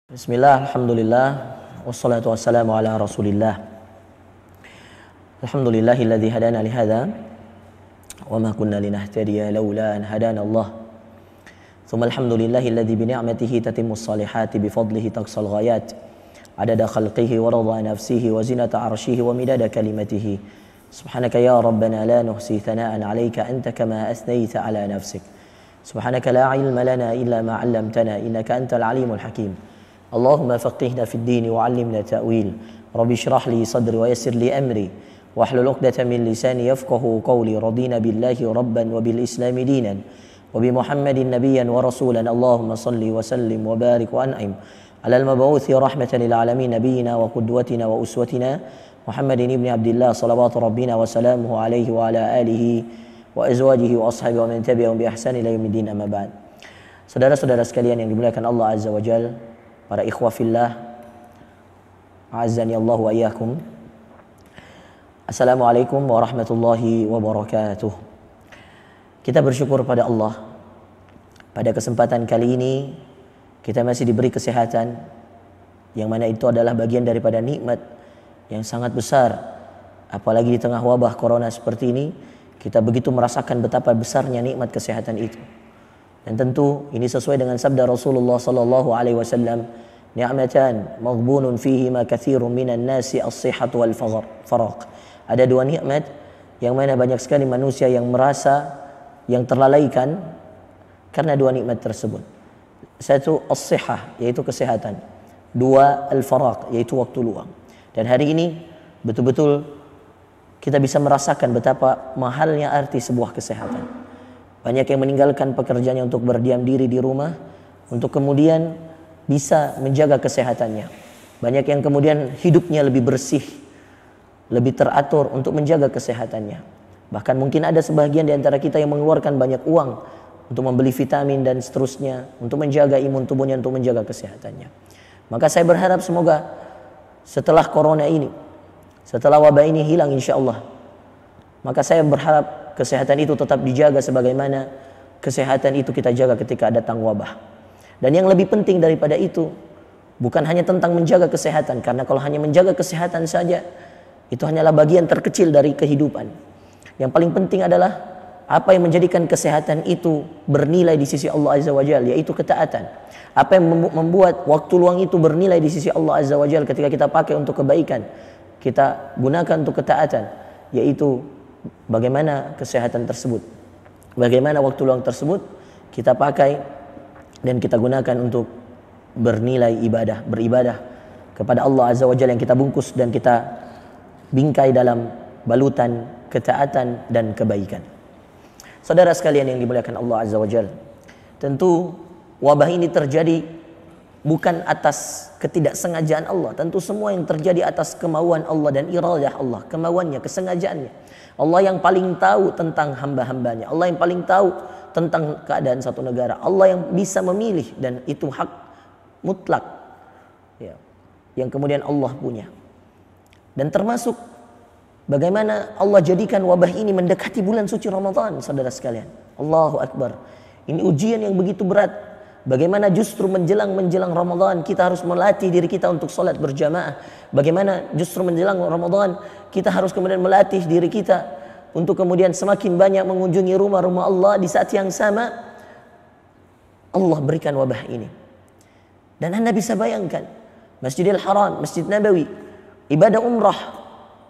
Bismillah, alhamdulillah, wassalatu wassalamu ala rasulillah. Alhamdulillahilladzi hadana lihada wa ma kunna linahtadiya laula an hadana Allah. Thumma alhamdulillahilladzi bi ni'matihi tatimmus salihati bi fadlihi taqsal ghayat. Adada khalqihi wa rida nafsihi wa zinata arshihi wa midada kalimatihi. Subhanaka ya rabbana la nuhsi thana'an 'alaika anta kama asnayta 'ala nafsik. Subhanaka la 'ilma lana illa ma 'allamtana innaka antal 'alimul hakim. Allahumma faqihna fid din wa 'allimna ta'wil. Rabbi shrah li sadri wa yassir li amri wahlul 'uqdatam min lisani yafqahu qawli. Radina billahi rabban wa bil islami dinan wa bi Muhammadin nabiyyan wa rasulan. Allahumma salli wa sallim wa barik wa an'im ala al-mab'uthi rahmatan lil alamin nabiyyina wa qudwatina wa uswatina Muhammadin ibni Abdillah salawatu rabbina wa salamuhu alaihi wa ala alihi wa azwajihi wa ashabihi wa man tabi'ahum bi ihsan ila yaumiddin, amma ba'd. Saudara-saudara sekalian yang dimuliakan Allah Azza wa Jalla, para ikhwah fillah, a'azzani Allah wa iyyakum. Assalamualaikum warahmatullahi wabarakatuh. Kita bersyukur pada Allah. Pada kesempatan kali ini kita masih diberi kesehatan, yang mana itu adalah bagian daripada nikmat yang sangat besar. Apalagi di tengah wabah corona seperti ini, kita begitu merasakan betapa besarnya nikmat kesehatan itu. Dan tentu ini sesuai dengan sabda Rasulullah sallallahu alaihi wasallam, ni'matan maghbunun fihima katsirun minan nasi as-sihhatu wal faraq. Ada dua nikmat yang mana banyak sekali manusia yang merasa yang terlalaikan karena dua nikmat tersebut. Satu, as-sihhah, yaitu kesehatan. Dua, al-faraq, yaitu waktu luang. Dan hari ini betul-betul kita bisa merasakan betapa mahalnya arti sebuah kesehatan. Banyak yang meninggalkan pekerjaannya untuk berdiam diri di rumah, untuk kemudian bisa menjaga kesehatannya. Banyak yang kemudian hidupnya lebih bersih, lebih teratur untuk menjaga kesehatannya. Bahkan mungkin ada sebagian di antara kita yang mengeluarkan banyak uang untuk membeli vitamin dan seterusnya, untuk menjaga imun tubuhnya, untuk menjaga kesehatannya. Maka saya berharap semoga setelah corona ini, setelah wabah ini hilang insya Allah, maka saya berharap kesehatan itu tetap dijaga sebagaimana kesehatan itu kita jaga ketika datang wabah. Dan yang lebih penting daripada itu, bukan hanya tentang menjaga kesehatan, karena kalau hanya menjaga kesehatan saja, itu hanyalah bagian terkecil dari kehidupan. Yang paling penting adalah apa yang menjadikan kesehatan itu bernilai di sisi Allah Azza wa Jalla, yaitu ketaatan. Apa yang membuat waktu luang itu bernilai di sisi Allah Azza wa Jalla ketika kita pakai untuk kebaikan, kita gunakan untuk ketaatan, yaitu bagaimana kesehatan tersebut, bagaimana waktu luang tersebut kita pakai dan kita gunakan untuk bernilai ibadah, beribadah kepada Allah Azza wa Jalla yang kita bungkus dan kita bingkai dalam balutan ketaatan dan kebaikan. Saudara sekalian yang dimuliakan Allah Azza wa Jalla, tentu wabah ini terjadi bukan atas ketidaksengajaan Allah. Tentu semua yang terjadi atas kemauan Allah dan iradah Allah, kemauannya, kesengajaannya. Allah yang paling tahu tentang hamba-hambanya. Allah yang paling tahu tentang keadaan satu negara. Allah yang bisa memilih, dan itu hak mutlak ya, yang kemudian Allah punya. Dan termasuk bagaimana Allah jadikan wabah ini mendekati bulan suci Ramadan, saudara sekalian. Allahu Akbar. Ini ujian yang begitu berat. Bagaimana justru menjelang Ramadan kita harus melatih diri kita untuk salat berjamaah. Bagaimana justru menjelang Ramadan kita harus kemudian melatih diri kita untuk kemudian semakin banyak mengunjungi rumah-rumah Allah. Di saat yang sama Allah berikan wabah ini. Dan Anda bisa bayangkan Masjidil Haram, Masjid Nabawi, ibadah umrah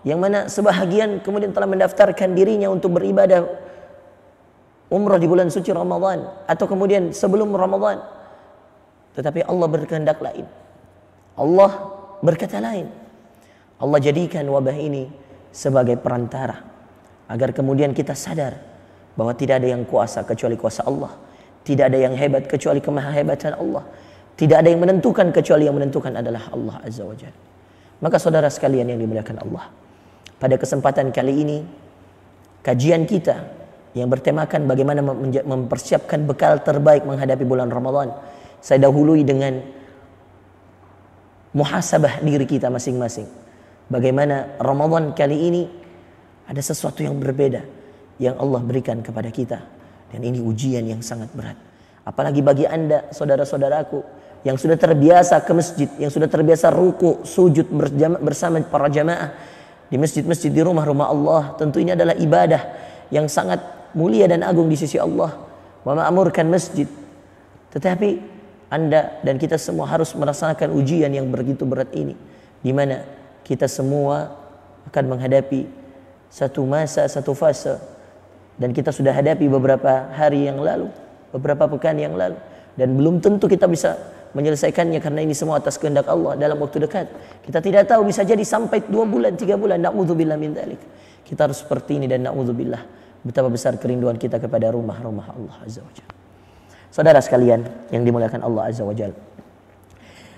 yang mana sebahagian kemudian telah mendaftarkan dirinya untuk beribadah umrah di bulan suci Ramadan atau kemudian sebelum Ramadan. Tetapi Allah berkehendak lain. Allah berkata lain. Allah jadikan wabah ini sebagai perantara agar kemudian kita sadar bahwa tidak ada yang kuasa kecuali kuasa Allah. Tidak ada yang hebat kecuali kemahahebatan Allah. Tidak ada yang menentukan kecuali yang menentukan adalah Allah Azza wa Jalla. Maka saudara sekalian yang dimuliakan Allah, pada kesempatan kali ini kajian kita yang bertemakan bagaimana mempersiapkan bekal terbaik menghadapi bulan Ramadan, saya dahului dengan muhasabah diri kita masing-masing. Bagaimana Ramadan kali ini ada sesuatu yang berbeda yang Allah berikan kepada kita, dan ini ujian yang sangat berat. Apalagi bagi Anda, saudara-saudaraku yang sudah terbiasa ke masjid, yang sudah terbiasa ruku, sujud bersama para jamaah di masjid-masjid, di rumah-rumah Allah, tentu ini adalah ibadah yang sangat mulia dan agung di sisi Allah. Wa ma'murkan masjid. Tetapi Anda dan kita semua harus merasakan ujian yang begitu berat ini, di mana kita semua akan menghadapi satu masa, satu fase, dan kita sudah hadapi beberapa hari yang lalu, beberapa pekan yang lalu, dan belum tentu kita bisa menyelesaikannya karena ini semua atas kehendak Allah dalam waktu dekat. Kita tidak tahu, bisa jadi sampai 2 bulan, 3 bulan. Na'udzubillah min dzalik. Kita harus seperti ini, dan na'udzubillah betapa besar kerinduan kita kepada rumah-rumah Allah Azza wa Jalla. Saudara sekalian yang dimuliakan Allah Azza wa Jalla,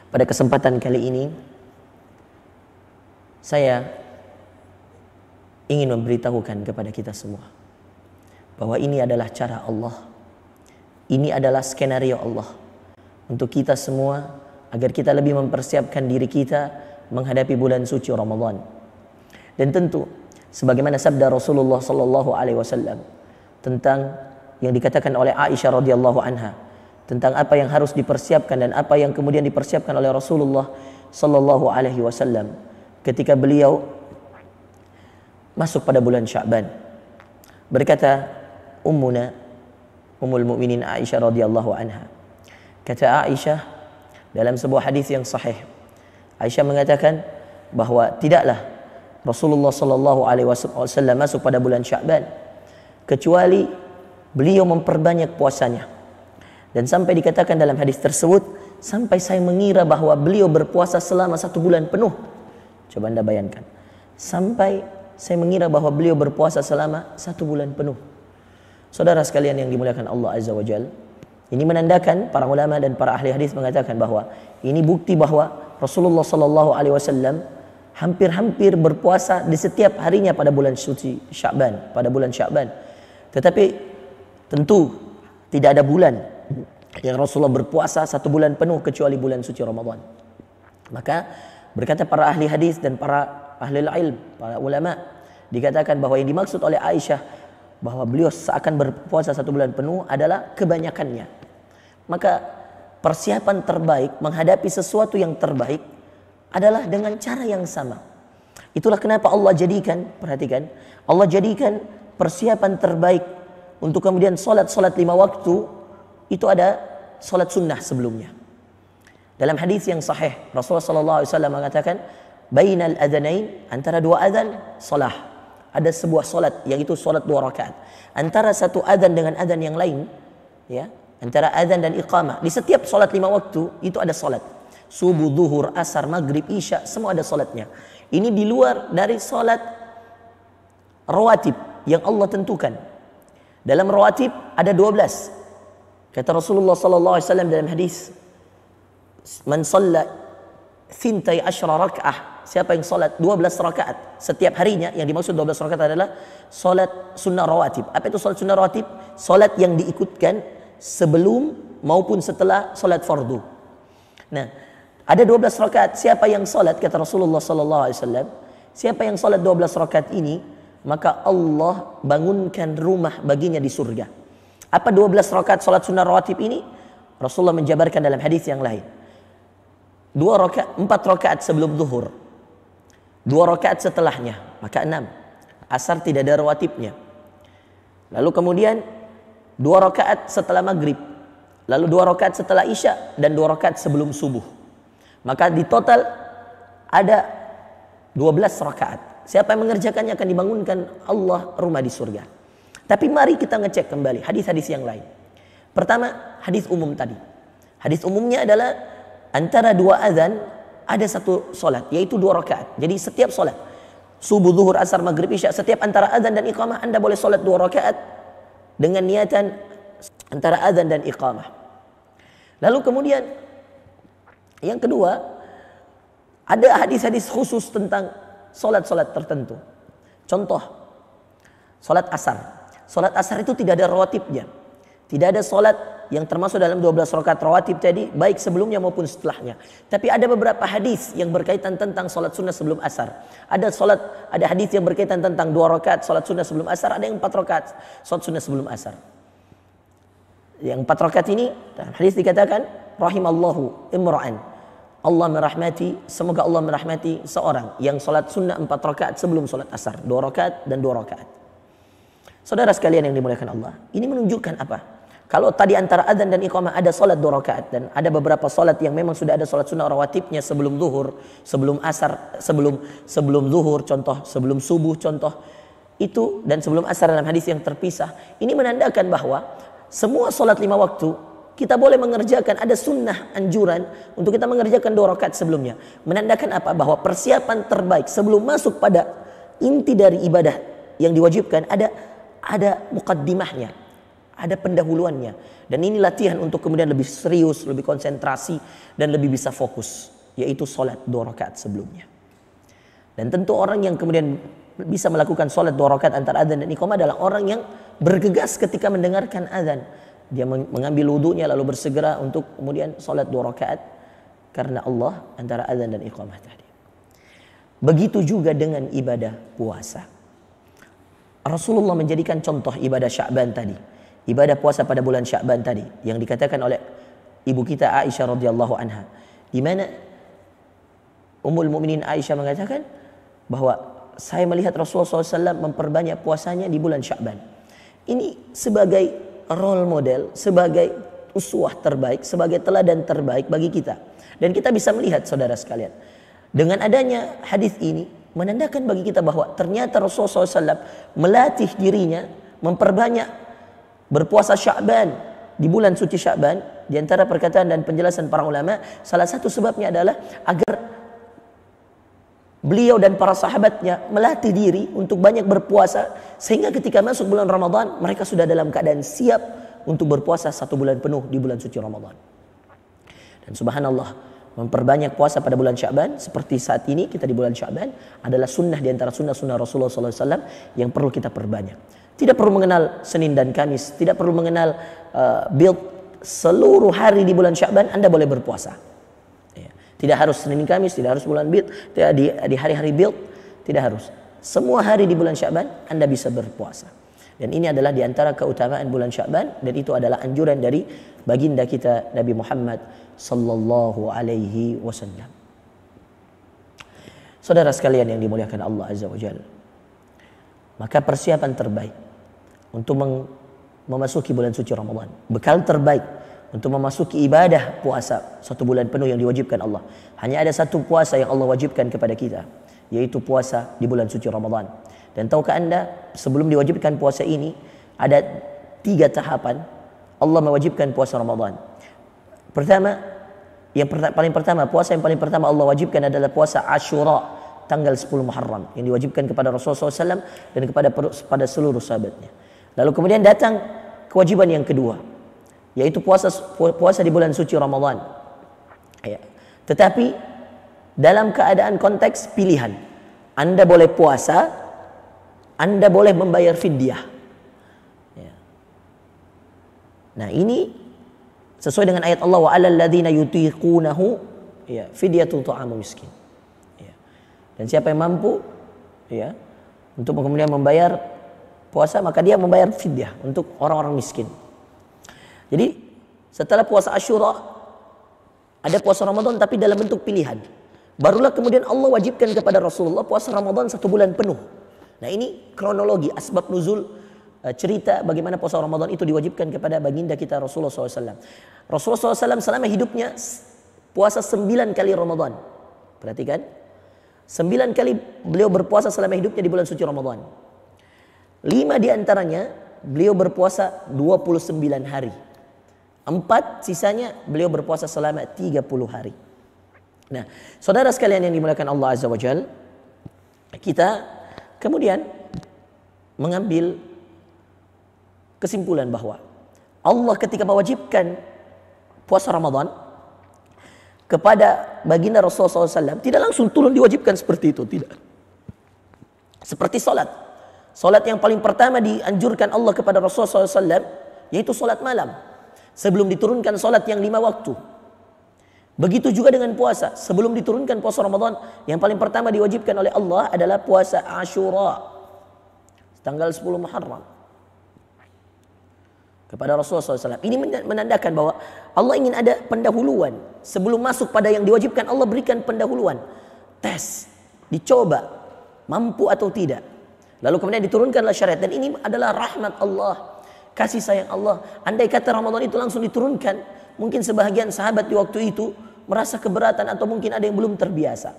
pada kesempatan kali ini saya ingin memberitahukan kepada kita semua bahwa ini adalah cara Allah, ini adalah skenario Allah untuk kita semua, agar kita lebih mempersiapkan diri kita menghadapi bulan suci Ramadan. Dan tentu sebagaimana sabda Rasulullah sallallahu alaihi wasallam tentang yang dikatakan oleh Aisyah radhiyallahu anha tentang apa yang harus dipersiapkan dan apa yang kemudian dipersiapkan oleh Rasulullah sallallahu alaihi wasallam ketika beliau masuk pada bulan Sya'ban. Berkata Ummul Mukminin Aisyah radhiyallahu anha, kata Aisyah dalam sebuah hadis yang sahih, Aisyah mengatakan bahwa tidaklah Rasulullah sallallahu alaihi wasallam masuk pada bulan Sya'ban kecuali beliau memperbanyak puasanya. Dan sampai dikatakan dalam hadis tersebut, sampai saya mengira bahwa beliau berpuasa selama 1 bulan penuh. Coba Anda bayangkan, sampai saya mengira bahwa beliau berpuasa selama 1 bulan penuh. Saudara sekalian yang dimuliakan Allah Azza wa Jalla, ini menandakan, para ulama dan para ahli hadis mengatakan bahwa ini bukti bahwa Rasulullah sallallahu alaihi wasallam hampir-hampir berpuasa di setiap harinya pada bulan suci Sya'ban, pada bulan Sya'ban. Tetapi tentu tidak ada bulan yang Rasulullah berpuasa 1 bulan penuh kecuali bulan suci Ramadan. Maka berkata para ahli hadis dan para ahli ilm, para ulama, dikatakan bahwa yang dimaksud oleh Aisyah bahwa beliau seakan berpuasa 1 bulan penuh adalah kebanyakannya. Maka persiapan terbaik menghadapi sesuatu yang terbaik adalah dengan cara yang sama. Itulah kenapa Allah jadikan, perhatikan, Allah jadikan persiapan terbaik untuk kemudian solat 5 waktu itu ada solat sunnah sebelumnya. Dalam hadis yang sahih, Rasulullah sallallahu alaihi wasallam mengatakan, bainal adzanain, antara 2 adzan salah. Ada sebuah solat, yaitu solat 2 rakaat. Antara satu adzan dengan adzan yang lain, ya, antara adzan dan iqamah, di setiap solat 5 waktu itu ada solat. Subuh, zuhur, asar, maghrib, isya, semua ada solatnya. Ini di luar dari solat rawatib yang Allah tentukan. Dalam rawatib ada 12. Kata Rasulullah sallallahu alaihi wasallam dalam hadis, man shalla 12 raka'ah, siapa yang salat 12 rakaat setiap harinya, yang dimaksud 12 rakaat adalah salat sunnah rawatib. Apa itu salat sunnah rawatib? Salat yang diikutkan sebelum maupun setelah salat fardu. Nah, ada 12 rakaat. Siapa yang salat, kata Rasulullah sallallahu alaihi wasallam, siapa yang salat 12 rakaat ini, maka Allah bangunkan rumah baginya di surga. Apa 12 rakaat salat sunnah rawatib ini? Rasulullah menjabarkan dalam hadis yang lain. 4 rakaat sebelum zuhur, 2 rakaat setelahnya, maka 6. Asar tidak ada rawatibnya. Lalu kemudian 2 rakaat setelah maghrib, lalu 2 rakaat setelah isya, dan 2 rakaat sebelum subuh. Maka di total ada 12 rakaat. Siapa yang mengerjakannya akan dibangunkan Allah rumah di surga. Tapi mari kita ngecek kembali hadis-hadis yang lain. Pertama, hadis umum tadi. Hadis umumnya adalah antara 2 azan ada 1 solat, yaitu 2 rakaat. Jadi setiap solat, subuh, zuhur, asar, maghrib, isya, setiap antara azan dan iqamah Anda boleh solat 2 rakaat dengan niatan antara azan dan iqamah. Lalu kemudian yang kedua, ada hadis-hadis khusus tentang solat-solat tertentu. Contoh, solat asar. Solat asar itu tidak ada rawatibnya. Tidak ada solat yang termasuk dalam 12 rakaat rawatib tadi, baik sebelumnya maupun setelahnya. Tapi ada beberapa hadis yang berkaitan tentang solat sunnah sebelum asar. Ada hadis yang berkaitan tentang 2 rakaat solat sunnah sebelum asar. Ada yang 4 rakaat solat sunnah sebelum asar. Yang 4 rakaat ini dalam hadis dikatakan rahimallahu imra'an. Allah merahmati, semoga Allah merahmati seorang yang salat sunnah 4 rakaat sebelum salat asar, 2 rakaat dan 2 rakaat. Saudara sekalian yang dimuliakan Allah, ini menunjukkan apa? Kalau tadi antara adzan dan iqamah ada salat 2 rakaat dan ada beberapa salat yang memang sudah ada salat sunnah rawatibnya sebelum zuhur, sebelum asar, sebelum zuhur contoh, sebelum subuh contoh. Itu dan sebelum asar dalam hadis yang terpisah. Ini menandakan bahwa semua salat 5 waktu kita boleh mengerjakan, ada sunnah anjuran untuk kita mengerjakan 2 rakaat sebelumnya. Menandakan apa? Bahwa persiapan terbaik sebelum masuk pada inti dari ibadah yang diwajibkan ada muqaddimahnya, ada pendahuluannya. Dan ini latihan untuk kemudian lebih serius, lebih konsentrasi dan lebih bisa fokus, yaitu salat 2 rakaat sebelumnya. Dan tentu orang yang kemudian bisa melakukan salat 2 rakaat antara adzan dan iqamah adalah orang yang bergegas ketika mendengarkan adzan. Dia mengambil wudunya lalu bersegera untuk kemudian salat 2 rakaat karena Allah antara adzan dan iqamah tadi. Begitu juga dengan ibadah puasa. Rasulullah menjadikan contoh ibadah Sya'ban tadi. Ibadah puasa pada bulan Sya'ban tadi yang dikatakan oleh ibu kita Aisyah radhiyallahu anha, di mana Ummul Mukminin Aisyah mengatakan bahwa saya melihat Rasulullah SAW memperbanyak puasanya di bulan Sya'ban. Ini sebagai role model, sebagai uswah terbaik, sebagai teladan terbaik bagi kita. Dan kita bisa melihat saudara sekalian, dengan adanya hadis ini menandakan bagi kita bahwa ternyata Rasulullah SAW melatih dirinya memperbanyak berpuasa Sya'ban di bulan suci Sya'ban. Di antara perkataan dan penjelasan para ulama, salah satu sebabnya adalah agar beliau dan para sahabatnya melatih diri untuk banyak berpuasa, sehingga ketika masuk bulan Ramadan mereka sudah dalam keadaan siap untuk berpuasa 1 bulan penuh di bulan suci Ramadan. Dan subhanallah, memperbanyak puasa pada bulan Sya'ban seperti saat ini kita di bulan Sya'ban adalah sunnah di antara sunnah-sunnah Rasulullah SAW yang perlu kita perbanyak. Tidak perlu mengenal Senin dan Kamis, tidak perlu mengenal Bid. Seluruh hari di bulan Sya'ban Anda boleh berpuasa. Tidak harus Senin Kamis, tidak harus bulan Bid, di hari-hari Bid, tidak harus. Semua hari di bulan Sya'ban Anda bisa berpuasa. Dan ini adalah di antara keutamaan bulan Sya'ban, dan itu adalah anjuran dari baginda kita Nabi Muhammad sallallahu alaihi wasallam. Saudara sekalian yang dimuliakan Allah Azza wa Jalla, maka persiapan terbaik untuk memasuki bulan suci Ramadan, bekal terbaik untuk memasuki ibadah puasa 1 bulan penuh yang diwajibkan Allah. Hanya ada 1 puasa yang Allah wajibkan kepada kita, yaitu puasa di bulan suci Ramadan. Dan tahukah Anda, sebelum diwajibkan puasa ini ada 3 tahapan Allah mewajibkan puasa Ramadan. Pertama, puasa yang paling pertama Allah wajibkan adalah puasa Asyura tanggal 10 Muharram yang diwajibkan kepada Rasulullah SAW dan kepada seluruh sahabatnya. Lalu kemudian datang kewajiban yang kedua, yaitu puasa di bulan suci Ramadan. Ya. Tetapi dalam keadaan konteks pilihan, Anda boleh puasa, Anda boleh membayar fidyah. Ya. Nah, ini sesuai dengan ayat Allah, wa 'alal ladzina yutiqunahu ya fidyatun ta'amu miskin. Ya. Dan siapa yang mampu ya untuk kemudian membayar puasa, maka dia membayar fidyah untuk orang-orang miskin. Jadi setelah puasa Asyura ada puasa Ramadan tapi dalam bentuk pilihan. Barulah kemudian Allah wajibkan kepada Rasulullah puasa Ramadan 1 bulan penuh. Nah, ini kronologi asbab nuzul cerita bagaimana puasa Ramadan itu diwajibkan kepada baginda kita Rasulullah SAW. Rasulullah SAW selama hidupnya puasa 9 kali Ramadan. Perhatikan, 9 kali beliau berpuasa selama hidupnya di bulan suci Ramadan. 5 di antaranya beliau berpuasa 29 hari. 4 sisanya beliau berpuasa selama 30 hari. Nah, saudara sekalian yang dimuliakan Allah Azza wa Jalla, kita kemudian mengambil kesimpulan bahwa Allah ketika mewajibkan puasa Ramadan kepada baginda Rasulullah SAW tidak langsung turun diwajibkan seperti itu, tidak. Seperti salat. Salat yang paling pertama dianjurkan Allah kepada Rasulullah SAW yaitu salat malam, sebelum diturunkan salat yang 5 waktu. Begitu juga dengan puasa, sebelum diturunkan puasa Ramadan, yang paling pertama diwajibkan oleh Allah adalah puasa Asyura tanggal 10 Muharram. kepada Rasulullah SAW. Ini menandakan bahwa Allah ingin ada pendahuluan. Sebelum masuk pada yang diwajibkan, Allah berikan pendahuluan. Tes, dicoba, mampu atau tidak. Lalu kemudian diturunkanlah syariat. Dan ini adalah rahmat Allah, kasih sayang Allah. Andai kata Ramadan itu langsung diturunkan, mungkin sebahagian sahabat di waktu itu merasa keberatan atau mungkin ada yang belum terbiasa.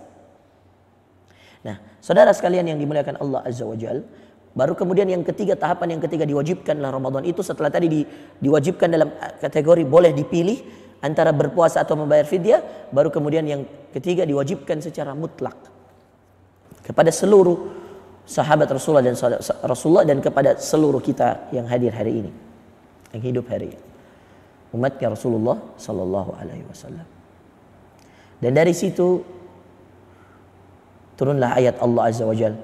Nah, saudara sekalian yang dimuliakan Allah Azza wa Jal, baru kemudian yang ketiga, tahapan yang ketiga diwajibkanlah Ramadan itu setelah tadi diwajibkan dalam kategori boleh dipilih antara berpuasa atau membayar fidyah, baru kemudian yang ketiga diwajibkan secara mutlak kepada seluruh sahabat Rasulullah dan kepada seluruh kita yang hadir hari ini, yang hidup hari ini, umatnya Rasulullah sallallahu alaihi wasallam. Dan dari situ turunlah ayat Allah Azza wa Jalla,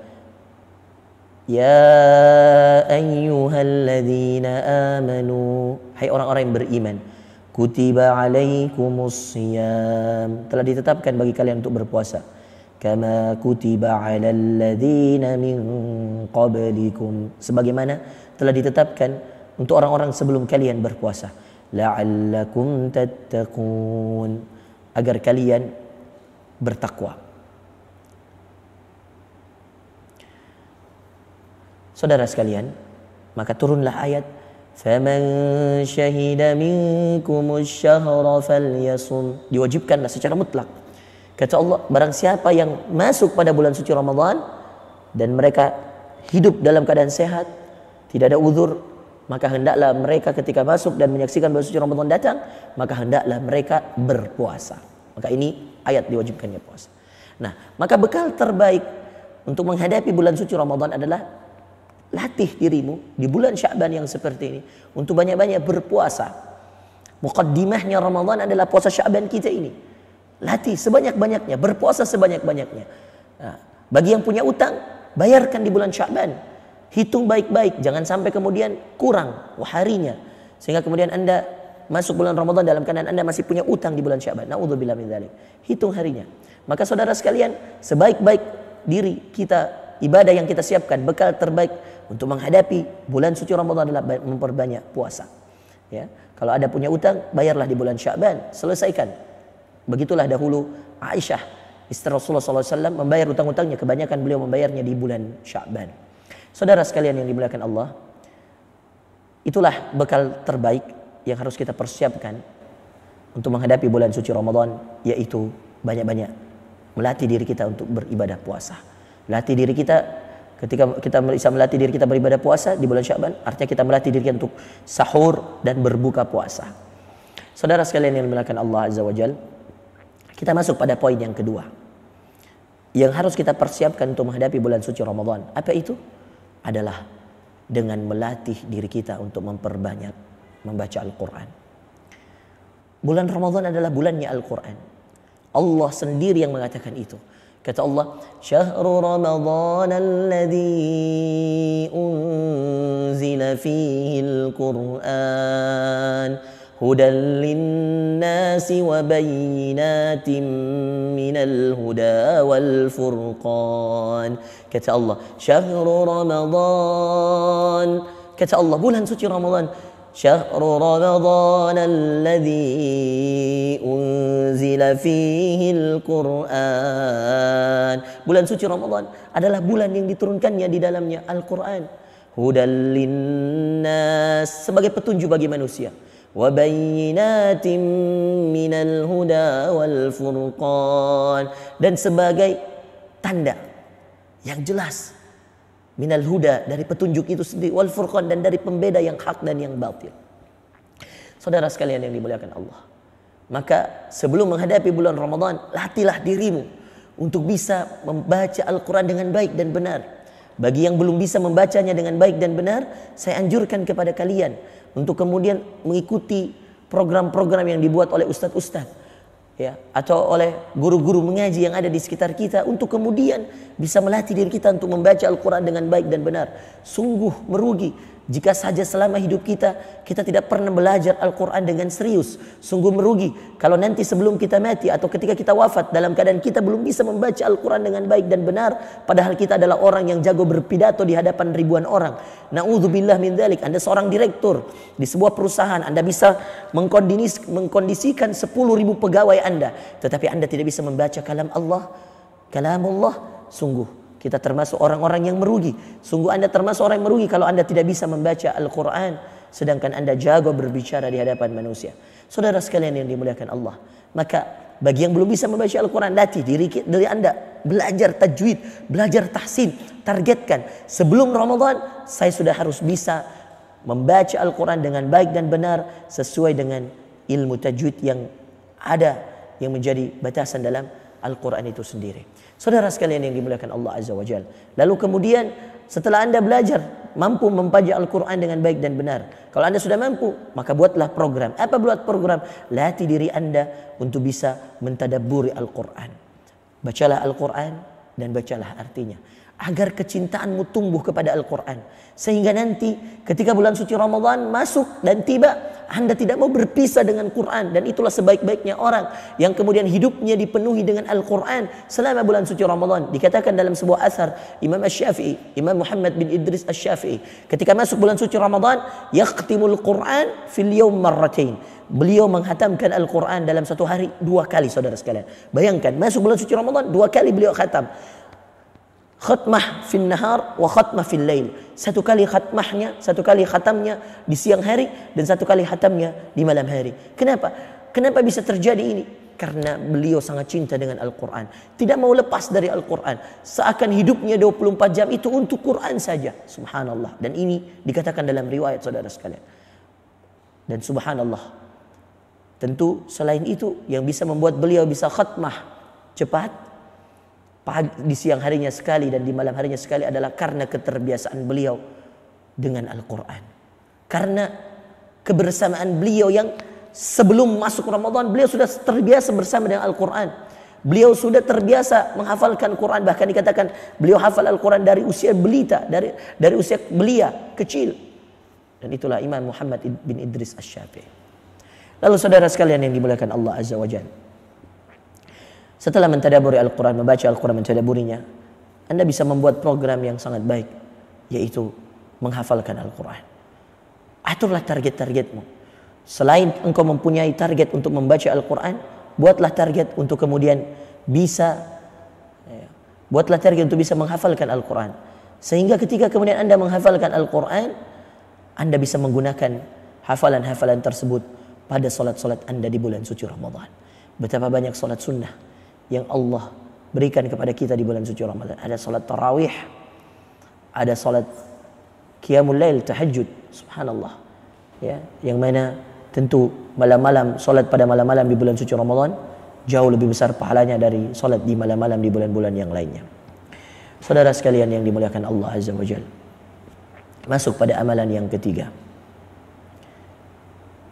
ya ayyuhalladzina amanu, hai orang-orang yang beriman, kutiba alaikumus siyam, telah ditetapkan bagi kalian untuk berpuasa, kama kutiba alal ladzina min qablikum, sebagaimana telah ditetapkan untuk orang-orang sebelum kalian berpuasa, la'allakum tattaqun, agar kalian bertakwa. Saudara sekalian, maka turunlah ayat faman syahida minkumus syahra falyasum, diwajibkanlah secara mutlak. Kata Allah, barang siapa yang masuk pada bulan suci Ramadan dan mereka hidup dalam keadaan sehat, tidak ada uzur, maka hendaklah mereka ketika masuk dan menyaksikan bulan suci Ramadan datang, maka hendaklah mereka berpuasa. Maka ini ayat diwajibkannya puasa. Nah, maka bekal terbaik untuk menghadapi bulan suci Ramadan adalah latih dirimu di bulan Sya'ban yang seperti ini untuk banyak-banyak berpuasa. Muqaddimahnya Ramadan adalah puasa Sya'ban kita ini. Latih sebanyak-banyaknya, berpuasa sebanyak-banyaknya. Nah, bagi yang punya utang, bayarkan di bulan Sya'ban. Hitung baik-baik, jangan sampai kemudian kurang harinya sehingga kemudian Anda masuk bulan Ramadan dalam keadaan Anda masih punya utang di bulan Sya'ban. Na'udzubillah min dzalik. Hitung harinya. Maka saudara sekalian, sebaik-baik diri kita, ibadah yang kita siapkan, bekal terbaik untuk menghadapi bulan suci Ramadan adalah memperbanyak puasa. Ya, kalau ada punya utang, bayarlah di bulan Sya'ban, selesaikan. Begitulah dahulu Aisyah, istri Rasulullah SAW, membayar utang-utangnya, kebanyakan beliau membayarnya di bulan Sya'ban. Saudara sekalian yang dimuliakan Allah, itulah bekal terbaik yang harus kita persiapkan untuk menghadapi bulan suci Ramadan, yaitu banyak-banyak melatih diri kita untuk beribadah puasa. Latih diri kita. Ketika kita bisa melatih diri kita beribadah puasa di bulan Sya'ban, artinya kita melatih diri kita untuk sahur dan berbuka puasa. Saudara sekalian yang dimuliakan Allah Azza wa Jalla, kita masuk pada poin yang kedua yang harus kita persiapkan untuk menghadapi bulan suci Ramadan. Apa itu? Adalah dengan melatih diri kita untuk memperbanyak membaca Al-Quran. Bulan Ramadan adalah bulannya Al-Quran. Allah sendiri yang mengatakan itu. Kata Allah, syahrul Ramadan alladzi unzila fihi al-Qur'an hudan lin-nasi wa bayyinatin minal huda wal furqan. Kata Allah, syahrul Ramadan, kata Allah, bulan suci Ramadan, syahrul Ramadan alladzi unzila fihi al-Qur'an. Bulan suci Ramadan adalah bulan yang diturunkannya di dalamnya Al-Qur'an. Hudal linnas, sebagai petunjuk bagi manusia. Wa bayyinatin minal huda wal furqan, dan sebagai tanda yang jelas minal huda, dari petunjuk itu sendiri, wal furqan, dan dari pembeda yang hak dan yang batil. Saudara sekalian yang dimuliakan Allah, maka sebelum menghadapi bulan Ramadan, latihlah dirimu untuk bisa membaca Al-Quran dengan baik dan benar. Bagi yang belum bisa membacanya dengan baik dan benar, saya anjurkan kepada kalian untuk kemudian mengikuti program-program yang dibuat oleh ustadz-ustadz, ya, atau oleh guru-guru mengaji yang ada di sekitar kita, untuk kemudian bisa melatih diri kita untuk membaca Al-Quran dengan baik dan benar. Sungguh merugi Jika saja selama hidup kita tidak pernah belajar Al-Quran dengan serius, sungguh merugi. Kalau nanti sebelum kita mati atau ketika kita wafat dalam keadaan kita belum bisa membaca Al-Quran dengan baik dan benar, padahal kita adalah orang yang jago berpidato di hadapan ribuan orang. Na'udzubillah min dzalik. Anda seorang direktur di sebuah perusahaan, Anda bisa mengkondisikan 10.000 pegawai Anda, tetapi Anda tidak bisa membaca kalamullah, sungguh kita termasuk orang-orang yang merugi. Sungguh Anda termasuk orang yang merugi kalau Anda tidak bisa membaca Al-Quran, sedangkan Anda jago berbicara di hadapan manusia. Saudara sekalian yang dimuliakan Allah, maka bagi yang belum bisa membaca Al-Quran, latih diri Anda, belajar tajwid, belajar tahsin. Targetkan sebelum Ramadan saya sudah harus bisa membaca Al-Quran dengan baik dan benar sesuai dengan ilmu tajwid yang ada, yang menjadi batasan dalam Al-Quran itu sendiri. Saudara sekalian yang dimuliakan Allah Azza wa Jalla. Lalu kemudian setelah Anda belajar mampu membaca Al-Quran dengan baik dan benar. Kalau Anda sudah mampu, maka buatlah program. Apa buat program? Latih diri Anda untuk bisa mentadabburi Al-Quran. Bacalah Al-Quran dan bacalah artinya, agar kecintaanmu tumbuh kepada Al-Quran, sehingga nanti ketika bulan suci Ramadan masuk dan tiba, Anda tidak mau berpisah dengan Quran. Dan itulah sebaik-baiknya orang yang kemudian hidupnya dipenuhi dengan Al-Quran selama bulan suci Ramadan. Dikatakan dalam sebuah asar Imam Asy-Syafi'i, Imam Muhammad bin Idris Asy-Syafi'i, ketika masuk bulan suci Ramadan, yaqtimul Quran fil yawm marratain. Beliau menghatamkan Al-Quran dalam satu hari 2 kali, saudara sekalian. Bayangkan, masuk bulan suci Ramadan 2 kali beliau khatam. Khatmah fil nahar wa khatmah fil lail. Satu kali khatmahnya, satu kali khatamnya di siang hari, dan satu kali khatamnya di malam hari. Kenapa? Kenapa bisa terjadi ini? Karena beliau sangat cinta dengan Al-Quran, tidak mau lepas dari Al-Quran. Seakan hidupnya 24 jam itu untuk Quran saja. Subhanallah. Dan ini dikatakan dalam riwayat, saudara sekalian. Dan subhanallah, tentu selain itu yang bisa membuat beliau bisa khatmah cepat di siang harinya sekali dan di malam harinya sekali adalah karena keterbiasaan beliau dengan Al-Quran. Karena kebersamaan beliau yang sebelum masuk Ramadan beliau sudah terbiasa bersama dengan Al-Quran. Beliau sudah terbiasa menghafalkan Quran, bahkan dikatakan beliau hafal Al-Quran dari usia belita, dari usia belia kecil. Dan itulah Imam Muhammad bin Idris Asy-Syafi'i. Lalu saudara sekalian yang dimuliakan Allah Azza wa Jalla, setelah mentadaburi Al-Quran, membaca Al-Quran, mentadaburinya, Anda bisa membuat program yang sangat baik, yaitu menghafalkan Al-Quran. Aturlah target-targetmu. Selain engkau mempunyai target untuk membaca Al-Quran, buatlah target untuk kemudian bisa menghafalkan Al-Quran. Sehingga ketika kemudian Anda menghafalkan Al-Quran, Anda bisa menggunakan hafalan-hafalan tersebut pada solat-solat Anda di bulan suci Ramadan. Betapa banyak solat sunnah yang Allah berikan kepada kita di bulan suci Ramadan. Ada salat tarawih, ada salat qiyamul lail, tahajud, subhanallah. Ya, yang mana tentu malam-malam, salat pada malam-malam di bulan suci Ramadan jauh lebih besar pahalanya dari salat di malam-malam di bulan-bulan yang lainnya. Saudara sekalian yang dimuliakan Allah Azza wa Jalla, masuk pada amalan yang ketiga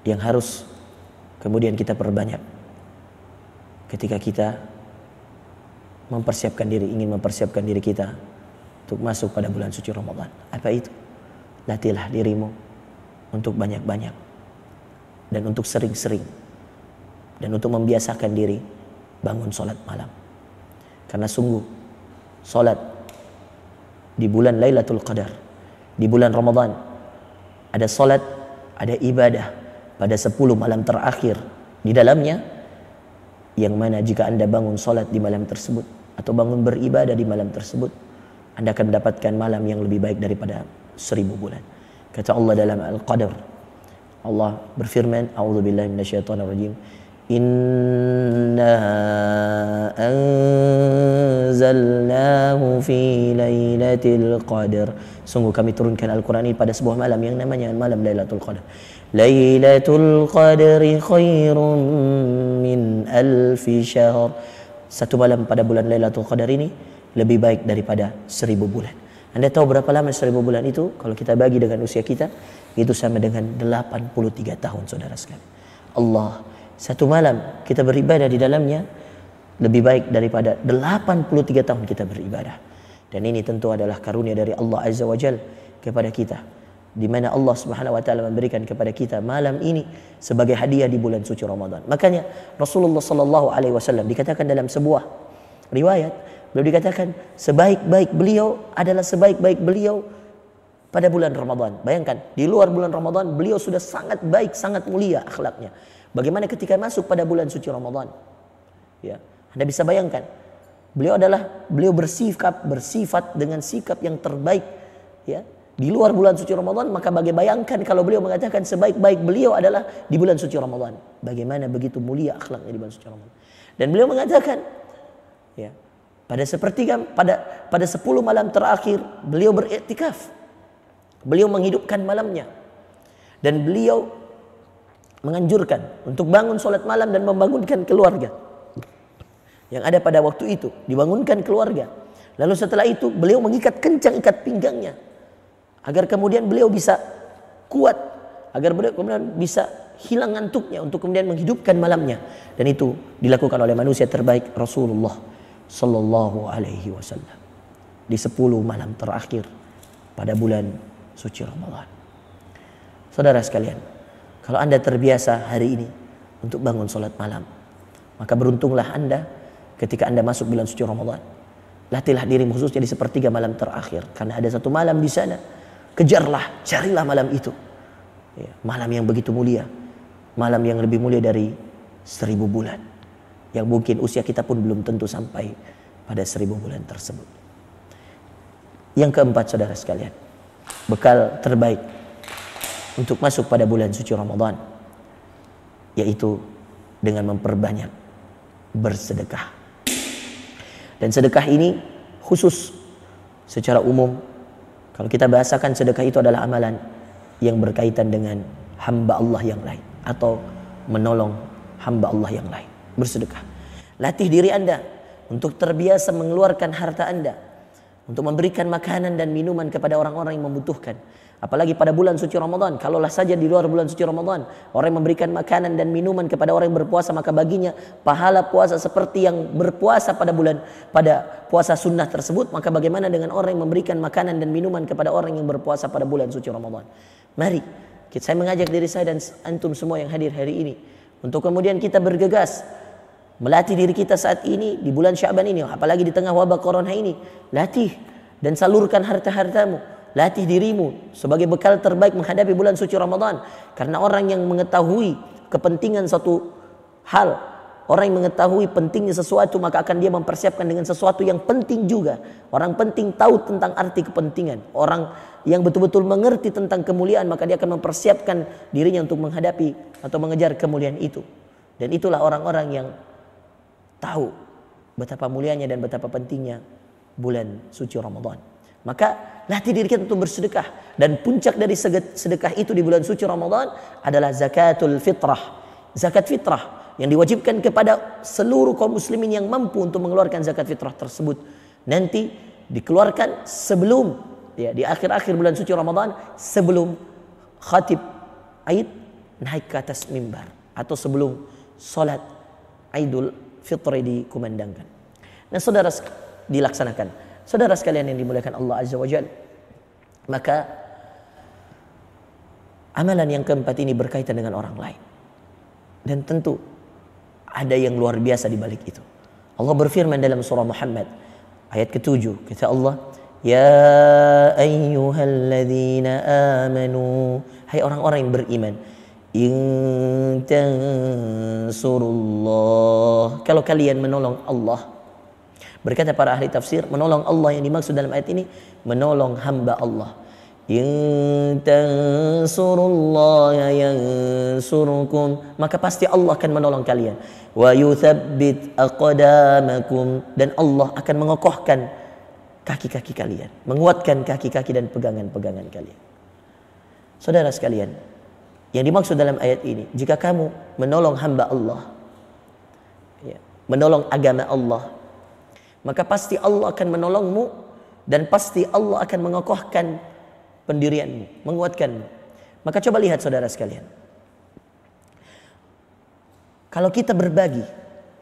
yang harus kemudian kita perbanyak ketika kita ingin mempersiapkan diri kita untuk masuk pada bulan suci Ramadan. Apa itu? Latihlah dirimu untuk banyak-banyak dan untuk sering-sering dan untuk membiasakan diri bangun salat malam. Karena sungguh salat di bulan Lailatul Qadar, di bulan Ramadan, ada salat, ada ibadah pada 10 malam terakhir di dalamnya, yang mana jika Anda bangun salat di malam tersebut atau bangun beribadah di malam tersebut, Anda akan mendapatkan malam yang lebih baik daripada 1000 bulan. Kata Allah dalam Al-Qadr, Allah berfirman, a'udzubillahi minasyaitonir rajim, inna anzalnahu fi lailatul qadar. Sungguh kami turunkan Al-Quran ini pada sebuah malam yang namanya malam Lailatul Qadar. Lailatul Qadri khairum min alfi syahr. Satu malam pada bulan Lailatul Qadar ini lebih baik daripada 1000 bulan. Anda tahu berapa lama 1000 bulan itu? Kalau kita bagi dengan usia kita, itu sama dengan 83 tahun, saudara sekalian. Allah, satu malam kita beribadah di dalamnya lebih baik daripada 83 tahun kita beribadah. Dan ini tentu adalah karunia dari Allah Azza wa Jalla kepada kita. di mana Allah Subhanahu wa taala memberikan kepada kita malam ini sebagai hadiah di bulan suci Ramadan. Makanya Rasulullah sallallahu alaihi wasallam dikatakan dalam sebuah riwayat, beliau dikatakan sebaik-baik beliau adalah sebaik-baik beliau pada bulan Ramadan. Bayangkan, di luar bulan Ramadan beliau sudah sangat baik, sangat mulia akhlaknya. Bagaimana ketika masuk pada bulan suci Ramadan? Ya, Anda bisa bayangkan, beliau bersifat dengan sikap yang terbaik, ya, di luar bulan suci Ramadan. Maka bayangkan kalau beliau mengatakan sebaik-baik beliau adalah di bulan suci Ramadan. Bagaimana begitu mulia akhlaknya di bulan suci Ramadan. Dan beliau mengatakan, ya, pada 10 malam terakhir beliau beriktikaf. Beliau menghidupkan malamnya. Dan beliau menganjurkan untuk bangun sholat malam dan membangunkan keluarga yang ada pada waktu itu. Dibangunkan keluarga. Lalu setelah itu beliau mengikat kencang ikat pinggangnya, agar kemudian beliau bisa kuat, agar beliau kemudian bisa hilang ngantuknya untuk kemudian menghidupkan malamnya. Dan itu dilakukan oleh manusia terbaik, Rasulullah sallallahu alaihi wasallam, di 10 malam terakhir pada bulan suci Ramadan. Saudara sekalian, kalau Anda terbiasa hari ini untuk bangun salat malam, maka beruntunglah Anda ketika Anda masuk bulan suci Ramadan. Latihlah dirimu khususnya di sepertiga malam terakhir, karena ada satu malam di sana. Kejarlah, carilah malam itu. Ya, malam yang begitu mulia, malam yang lebih mulia dari 1000 bulan, yang mungkin usia kita pun belum tentu sampai pada 1000 bulan tersebut. Yang keempat, saudara sekalian, bekal terbaik untuk masuk pada bulan suci Ramadan, yaitu dengan memperbanyak bersedekah. Dan sedekah ini khusus secara umum, kalau kita bahasakan, sedekah itu adalah amalan yang berkaitan dengan hamba Allah yang lain, atau menolong hamba Allah yang lain. Bersedekah. Latih diri Anda untuk terbiasa mengeluarkan harta Anda untuk memberikan makanan dan minuman kepada orang-orang yang membutuhkan. Apalagi pada bulan suci Ramadan. Kalaulah saja di luar bulan suci Ramadan orang yang memberikan makanan dan minuman kepada orang yang berpuasa, maka baginya pahala puasa seperti yang berpuasa pada puasa sunnah tersebut. Maka bagaimana dengan orang yang memberikan makanan dan minuman kepada orang yang berpuasa pada bulan suci Ramadan? Mari, saya mengajak diri saya dan antum semua yang hadir hari ini untuk kemudian kita bergegas melatih diri kita saat ini di bulan Sya'ban ini, apalagi di tengah wabah corona ini. Latih dan salurkan harta-hartamu, latih dirimu sebagai bekal terbaik menghadapi bulan suci Ramadan. Karena orang yang mengetahui kepentingan suatu hal, orang yang mengetahui pentingnya sesuatu, maka akan dia mempersiapkan dengan sesuatu yang penting juga. Orang penting tahu tentang arti kepentingan. Orang yang betul-betul mengerti tentang kemuliaan, maka dia akan mempersiapkan dirinya untuk menghadapi atau mengejar kemuliaan itu. Dan itulah orang-orang yang tahu betapa mulianya dan betapa pentingnya bulan suci Ramadan. Maka latih diri kita untuk bersedekah. Dan puncak dari sedekah itu di bulan suci Ramadan adalah zakatul fitrah. Zakat fitrah yang diwajibkan kepada seluruh kaum muslimin yang mampu untuk mengeluarkan zakat fitrah tersebut. Nanti dikeluarkan sebelum, ya, di akhir-akhir bulan suci Ramadan, sebelum khatib Aid naik ke atas mimbar, atau sebelum salat Aidul Fitri dikumandangkan. Nah, saudara dilaksanakan. Saudara sekalian yang dimuliakan Allah Azza wa Jalla, maka amalan yang keempat ini berkaitan dengan orang lain. Dan tentu ada yang luar biasa di balik itu. Allah berfirman dalam surah Muhammad ayat ke-7, kata Allah, "Ya ayyuhalladzina amanu", hai orang-orang yang beriman, "in tansurullah", kalau kalian menolong Allah. Berkata para ahli tafsir, menolong Allah yang dimaksud dalam ayat ini menolong hamba Allah. "In tansurullah yansurkum", maka pasti Allah akan menolong kalian. "Wa yuthabbit aqdamakum", dan Allah akan mengokohkan kaki-kaki kalian, menguatkan kaki-kaki dan pegangan-pegangan kalian. Saudara sekalian, yang dimaksud dalam ayat ini, jika kamu menolong hamba Allah, ya, menolong agama Allah, maka pasti Allah akan menolongmu, dan pasti Allah akan mengokohkan pendirianmu, menguatkanmu. Maka coba lihat saudara sekalian, kalau kita berbagi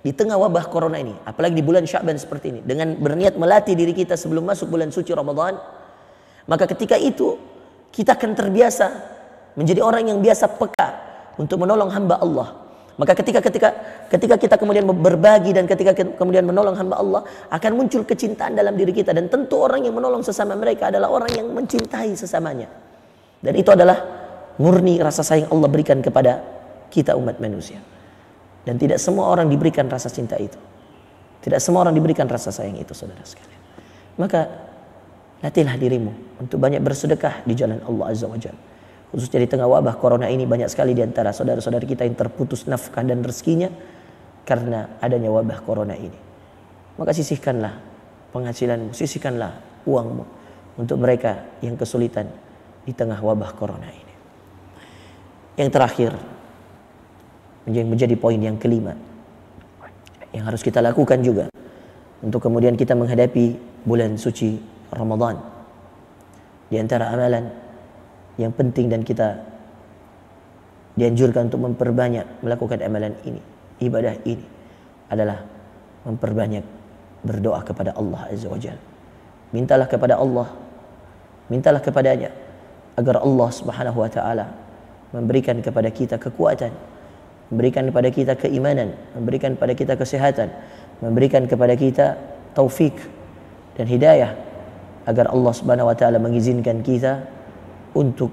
di tengah wabah corona ini, apalagi di bulan Sya'ban seperti ini, dengan berniat melatih diri kita sebelum masuk bulan suci Ramadan, maka ketika itu kita akan terbiasa menjadi orang yang biasa peka untuk menolong hamba Allah. Maka ketika kita kemudian berbagi dan ketika kemudian menolong hamba Allah, akan muncul kecintaan dalam diri kita. Dan tentu orang yang menolong sesama mereka adalah orang yang mencintai sesamanya. Dan itu adalah murni rasa sayang Allah berikan kepada kita umat manusia. Dan tidak semua orang diberikan rasa cinta itu. Tidak semua orang diberikan rasa sayang itu, saudara sekalian. Maka latihlah dirimu untuk banyak bersedekah di jalan Allah Azza wa Jalla. Khususnya di tengah wabah corona ini, banyak sekali di antara saudara-saudara kita yang terputus nafkah dan rezekinya karena adanya wabah corona ini. Maka sisihkanlah penghasilanmu, sisihkanlah uangmu untuk mereka yang kesulitan di tengah wabah corona ini. Yang terakhir, menjadi poin yang kelima yang harus kita lakukan juga untuk kemudian kita menghadapi bulan suci Ramadan. Di antara amalan yang penting dan kita dianjurkan untuk memperbanyak melakukan amalan ini, ibadah ini, adalah memperbanyak berdoa kepada Allah Azza wa Jalla. Mintalah kepada Allah, mintalah kepadanya agar Allah Subhanahu wa taala memberikan kepada kita kekuatan, memberikan kepada kita keimanan, memberikan kepada kita kesehatan, memberikan kepada kita taufik dan hidayah, agar Allah Subhanahu wa taala mengizinkan kita untuk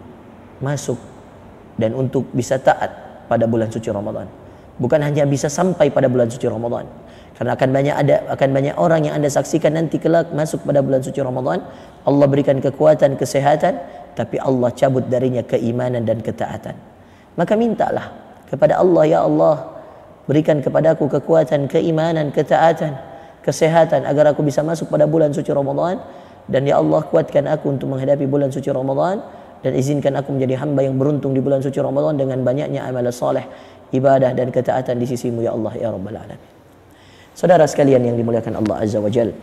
masuk dan untuk bisa taat pada bulan suci Ramadan. Bukan hanya bisa sampai pada bulan suci Ramadan, karena akan banyak orang yang Anda saksikan nanti kelak masuk pada bulan suci Ramadan, Allah berikan kekuatan, kesehatan, tapi Allah cabut darinya keimanan dan ketaatan. Maka mintalah kepada Allah, ya Allah, berikan kepadaku kekuatan, keimanan, ketaatan, kesehatan agar aku bisa masuk pada bulan suci Ramadan. Dan ya Allah, kuatkan aku untuk menghadapi bulan suci Ramadan, dan izinkan aku menjadi hamba yang beruntung di bulan suci Ramadan dengan banyaknya amal saleh, ibadah dan ketaatan di sisimu ya Allah ya Rabbal Alamin. Saudara sekalian yang dimuliakan Allah Azza wa Jalla,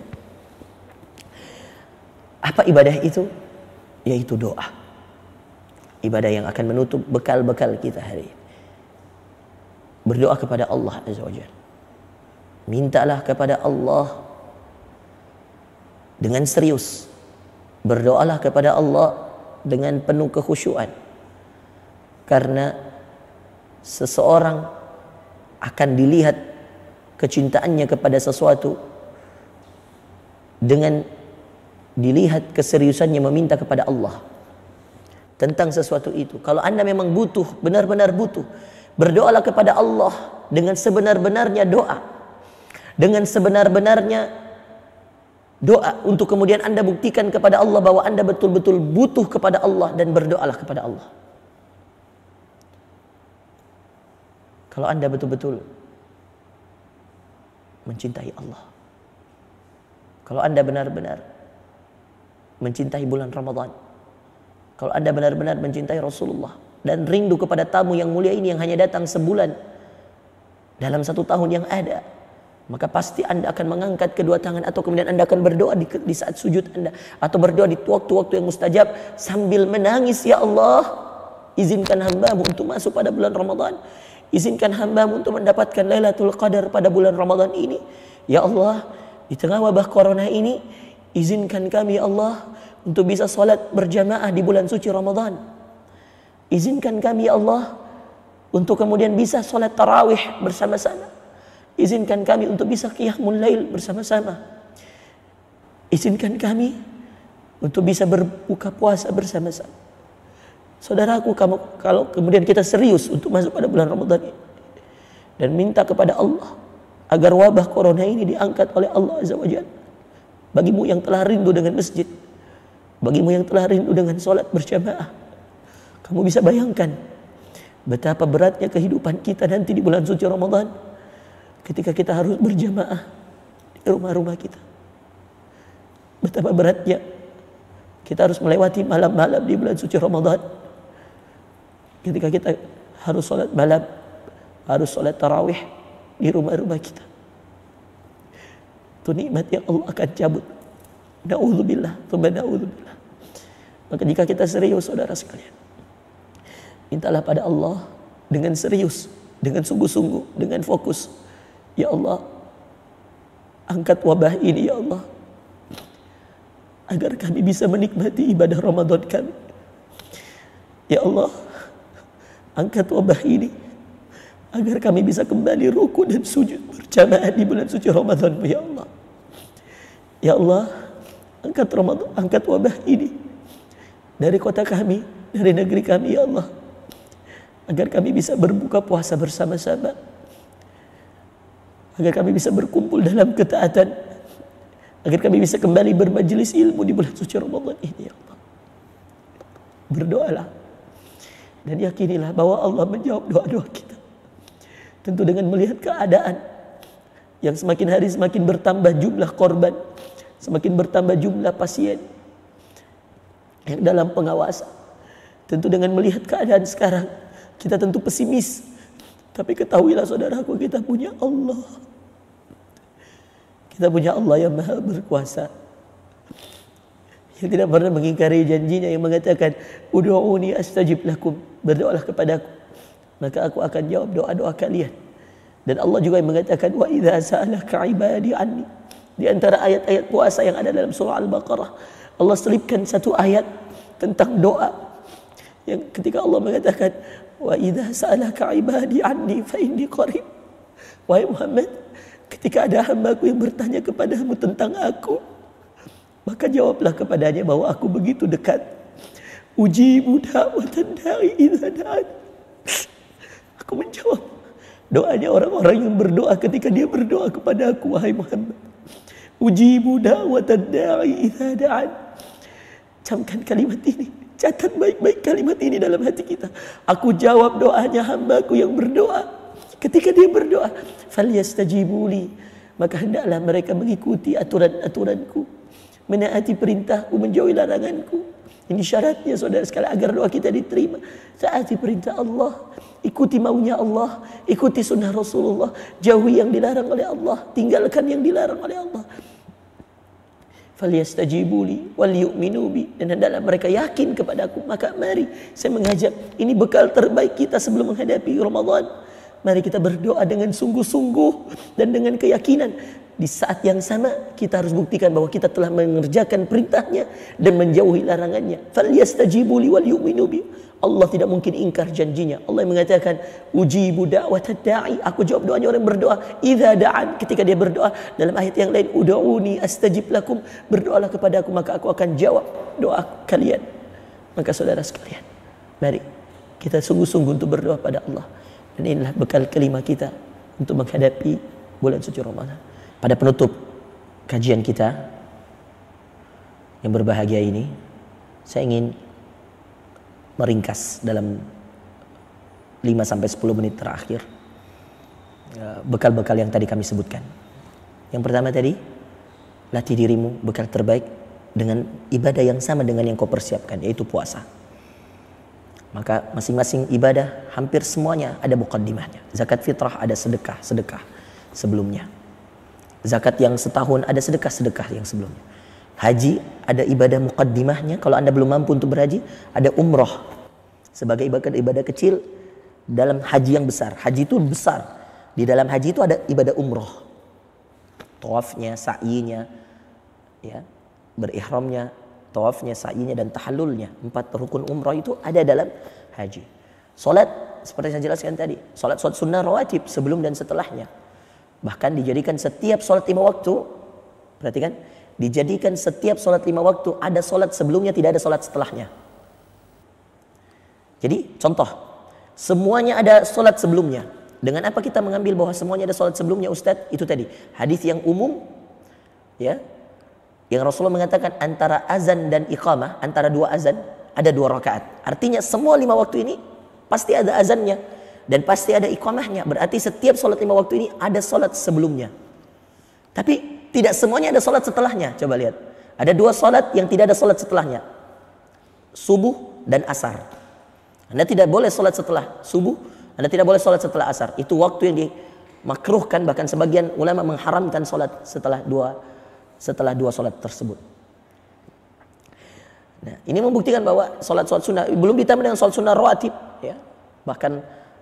apa ibadah itu? Yaitu doa. Ibadah yang akan menutup bekal-bekal kita hari ini. Berdoa kepada Allah Azza wa Jalla. Mintalah kepada Allah dengan serius. Berdoalah kepada Allah dengan penuh kekhusyuan. Karena seseorang akan dilihat kecintaannya kepada sesuatu dengan dilihat keseriusannya meminta kepada Allah tentang sesuatu itu. Kalau Anda memang butuh, benar-benar butuh, berdoalah kepada Allah dengan sebenar-benarnya doa. Dengan sebenar-benarnya doa, untuk kemudian Anda buktikan kepada Allah bahwa Anda betul-betul butuh kepada Allah, dan berdoalah kepada Allah. Kalau Anda betul-betul mencintai Allah, kalau Anda benar-benar mencintai bulan Ramadan, kalau Anda benar-benar mencintai Rasulullah dan rindu kepada tamu yang mulia ini yang hanya datang sebulan dalam satu tahun yang ada, maka pasti Anda akan mengangkat kedua tangan, atau kemudian Anda akan berdoa di saat sujud Anda, atau berdoa di waktu-waktu yang mustajab sambil menangis, ya Allah, izinkan hamba-Mu untuk masuk pada bulan Ramadan, izinkan hamba-Mu untuk mendapatkan Lailatul Qadar pada bulan Ramadan ini, ya Allah, di tengah wabah corona ini, izinkan kami ya Allah untuk bisa salat berjamaah di bulan suci Ramadan, izinkan kami ya Allah untuk kemudian bisa salat tarawih bersama-sama, izinkan kami untuk bisa qiyamul lail bersama-sama. Izinkan kami untuk bisa berbuka puasa bersama-sama. Saudaraku, kalau kemudian kita serius untuk masuk pada bulan Ramadan ini dan minta kepada Allah agar wabah corona ini diangkat oleh Allah Azza wa Jalla. Bagimu yang telah rindu dengan masjid, bagimu yang telah rindu dengan salat berjamaah, kamu bisa bayangkan betapa beratnya kehidupan kita nanti di bulan suci Ramadan ketika kita harus berjamaah di rumah-rumah kita. Betapa beratnya kita harus melewati malam-malam di bulan suci Ramadan ketika kita harus sholat malam, harus sholat tarawih di rumah-rumah kita. Itu nikmat yang Allah akan cabut. Na'udzubillah, tsumma na'udzubillah. Maka jika kita serius, saudara sekalian, mintalah pada Allah dengan serius, dengan sungguh-sungguh, dengan fokus. Ya Allah, angkat wabah ini ya Allah, agar kami bisa menikmati ibadah Ramadan kami, Ya Allah, angkat wabah ini agar kami bisa kembali ruku dan sujud berjamaah di bulan suci Ramadan. Ya Allah, ya Allah, angkat wabah ini dari kota kami, dari negeri kami, ya Allah, agar kami bisa berbuka puasa bersama-sama, agar kami bisa berkumpul dalam ketaatan, agar kami bisa kembali bermajelis ilmu di bulan suci Ramadan ini. Ya Allah, berdoalah dan yakinilah bahwa Allah menjawab doa-doa kita. Tentu dengan melihat keadaan yang semakin hari semakin bertambah jumlah korban, semakin bertambah jumlah pasien yang dalam pengawasan. Tentu dengan melihat keadaan sekarang, kita tentu pesimis. Tapi ketahuilah saudaraku, kita punya Allah. Kita punya Allah yang maha berkuasa, yang tidak pernah mengingkari janjinya, yang mengatakan, Udu'uni astajib lakum, berdoalah kepadaku, maka aku akan jawab doa-doa kalian. Dan Allah juga yang mengatakan, wa idza sa'alaka ibadi anni. Di antara ayat-ayat puasa yang ada dalam surah Al-Baqarah, Allah selipkan satu ayat tentang doa, yang ketika Allah mengatakan, wa idza sa'alaka ibadi anni fa inni qarib. Wahai Muhammad, ketika ada hambaku yang bertanya kepadamu tentang aku, maka jawablah kepadanya bahwa aku begitu dekat. Ujibu da'watan da'i idza da'an. Aku menjawab doanya orang-orang yang berdoa ketika dia berdoa kepada aku, wahai Muhammad. Ujibu da'watan da'i idza da'an. Camkan kalimat ini, catat baik-baik kalimat ini dalam hati kita. Aku jawab doanya hambaku yang berdoa ketika dia berdoa. Falyastajibuli, maka hendaklah mereka mengikuti aturan-aturanku, menaati perintahku, menjauhi laranganku. Ini syaratnya saudara sekalian agar doa kita diterima. Taati perintah Allah, ikuti maunya Allah, ikuti sunnah Rasulullah, jauhi yang dilarang oleh Allah, tinggalkan yang dilarang oleh Allah. Falyastajibuli wal yu'minu bi, dan hendaklah mereka yakin kepadaku. Maka mari saya mengajak, ini bekal terbaik kita sebelum menghadapi Ramadan. Mari kita berdoa dengan sungguh-sungguh dan dengan keyakinan. Di saat yang sama kita harus buktikan bahwa kita telah mengerjakan perintahnya dan menjauhi larangannya. Falyastajibuli wal yu'minu bi. Allah tidak mungkin ingkar janjinya. Allah yang mengatakan, ujibu da'watad da'i, aku jawab doanya orang berdoa, idza da'an, ketika dia berdoa. Dalam ayat yang lain, ud'uni astajib lakum, berdoalah kepada aku maka aku akan jawab doa kalian. Maka saudara sekalian, mari kita sungguh-sungguh untuk berdoa pada Allah. Dan inilah bekal kelima kita untuk menghadapi bulan suci Ramadan. Pada penutup kajian kita yang berbahagia ini, saya ingin meringkas dalam 5-10 menit terakhir bekal-bekal yang tadi kami sebutkan. Yang pertama tadi, latih dirimu bekal terbaik dengan ibadah yang sama dengan yang kau persiapkan, yaitu puasa. Maka masing-masing ibadah hampir semuanya ada muqaddimahnya. Zakat fitrah ada sedekah sebelumnya. Zakat yang setahun ada sedekah yang sebelumnya. Haji ada ibadah muqaddimahnya. Kalau Anda belum mampu untuk berhaji, ada umroh sebagai ibadah kecil dalam haji yang besar. Haji itu besar. Di dalam haji itu ada ibadah umroh. Tawafnya, sa'inya, ya, berihramnya, tawafnya, sa'inya, dan tahallulnya. 4 rukun umroh itu ada dalam haji. Salat seperti saya jelaskan tadi, salat sunnah rawatib sebelum dan setelahnya. Bahkan dijadikan setiap salat 5 waktu. Perhatikan, dijadikan setiap salat 5 waktu ada salat sebelumnya, tidak ada salat setelahnya. Jadi contoh, semuanya ada salat sebelumnya. Dengan apa kita mengambil bahwa semuanya ada salat sebelumnya, Ustadz? Itu tadi hadis yang umum, ya, yang Rasulullah mengatakan antara azan dan iqamah, antara 2 azan ada 2 rakaat. Artinya semua 5 waktu ini pasti ada azannya dan pasti ada iqamahnya. Berarti setiap salat 5 waktu ini ada salat sebelumnya. Tapi tidak semuanya ada salat setelahnya. Coba lihat. Ada 2 salat yang tidak ada salat setelahnya. Subuh dan asar. Anda tidak boleh salat setelah subuh, Anda tidak boleh salat setelah asar. Itu waktu yang dimakruhkan, bahkan sebagian ulama mengharamkan salat setelah dua salat tersebut. Nah, ini membuktikan bahwa salat sunnah belum ditambah dengan salat sunnah rawatib, ya. Bahkan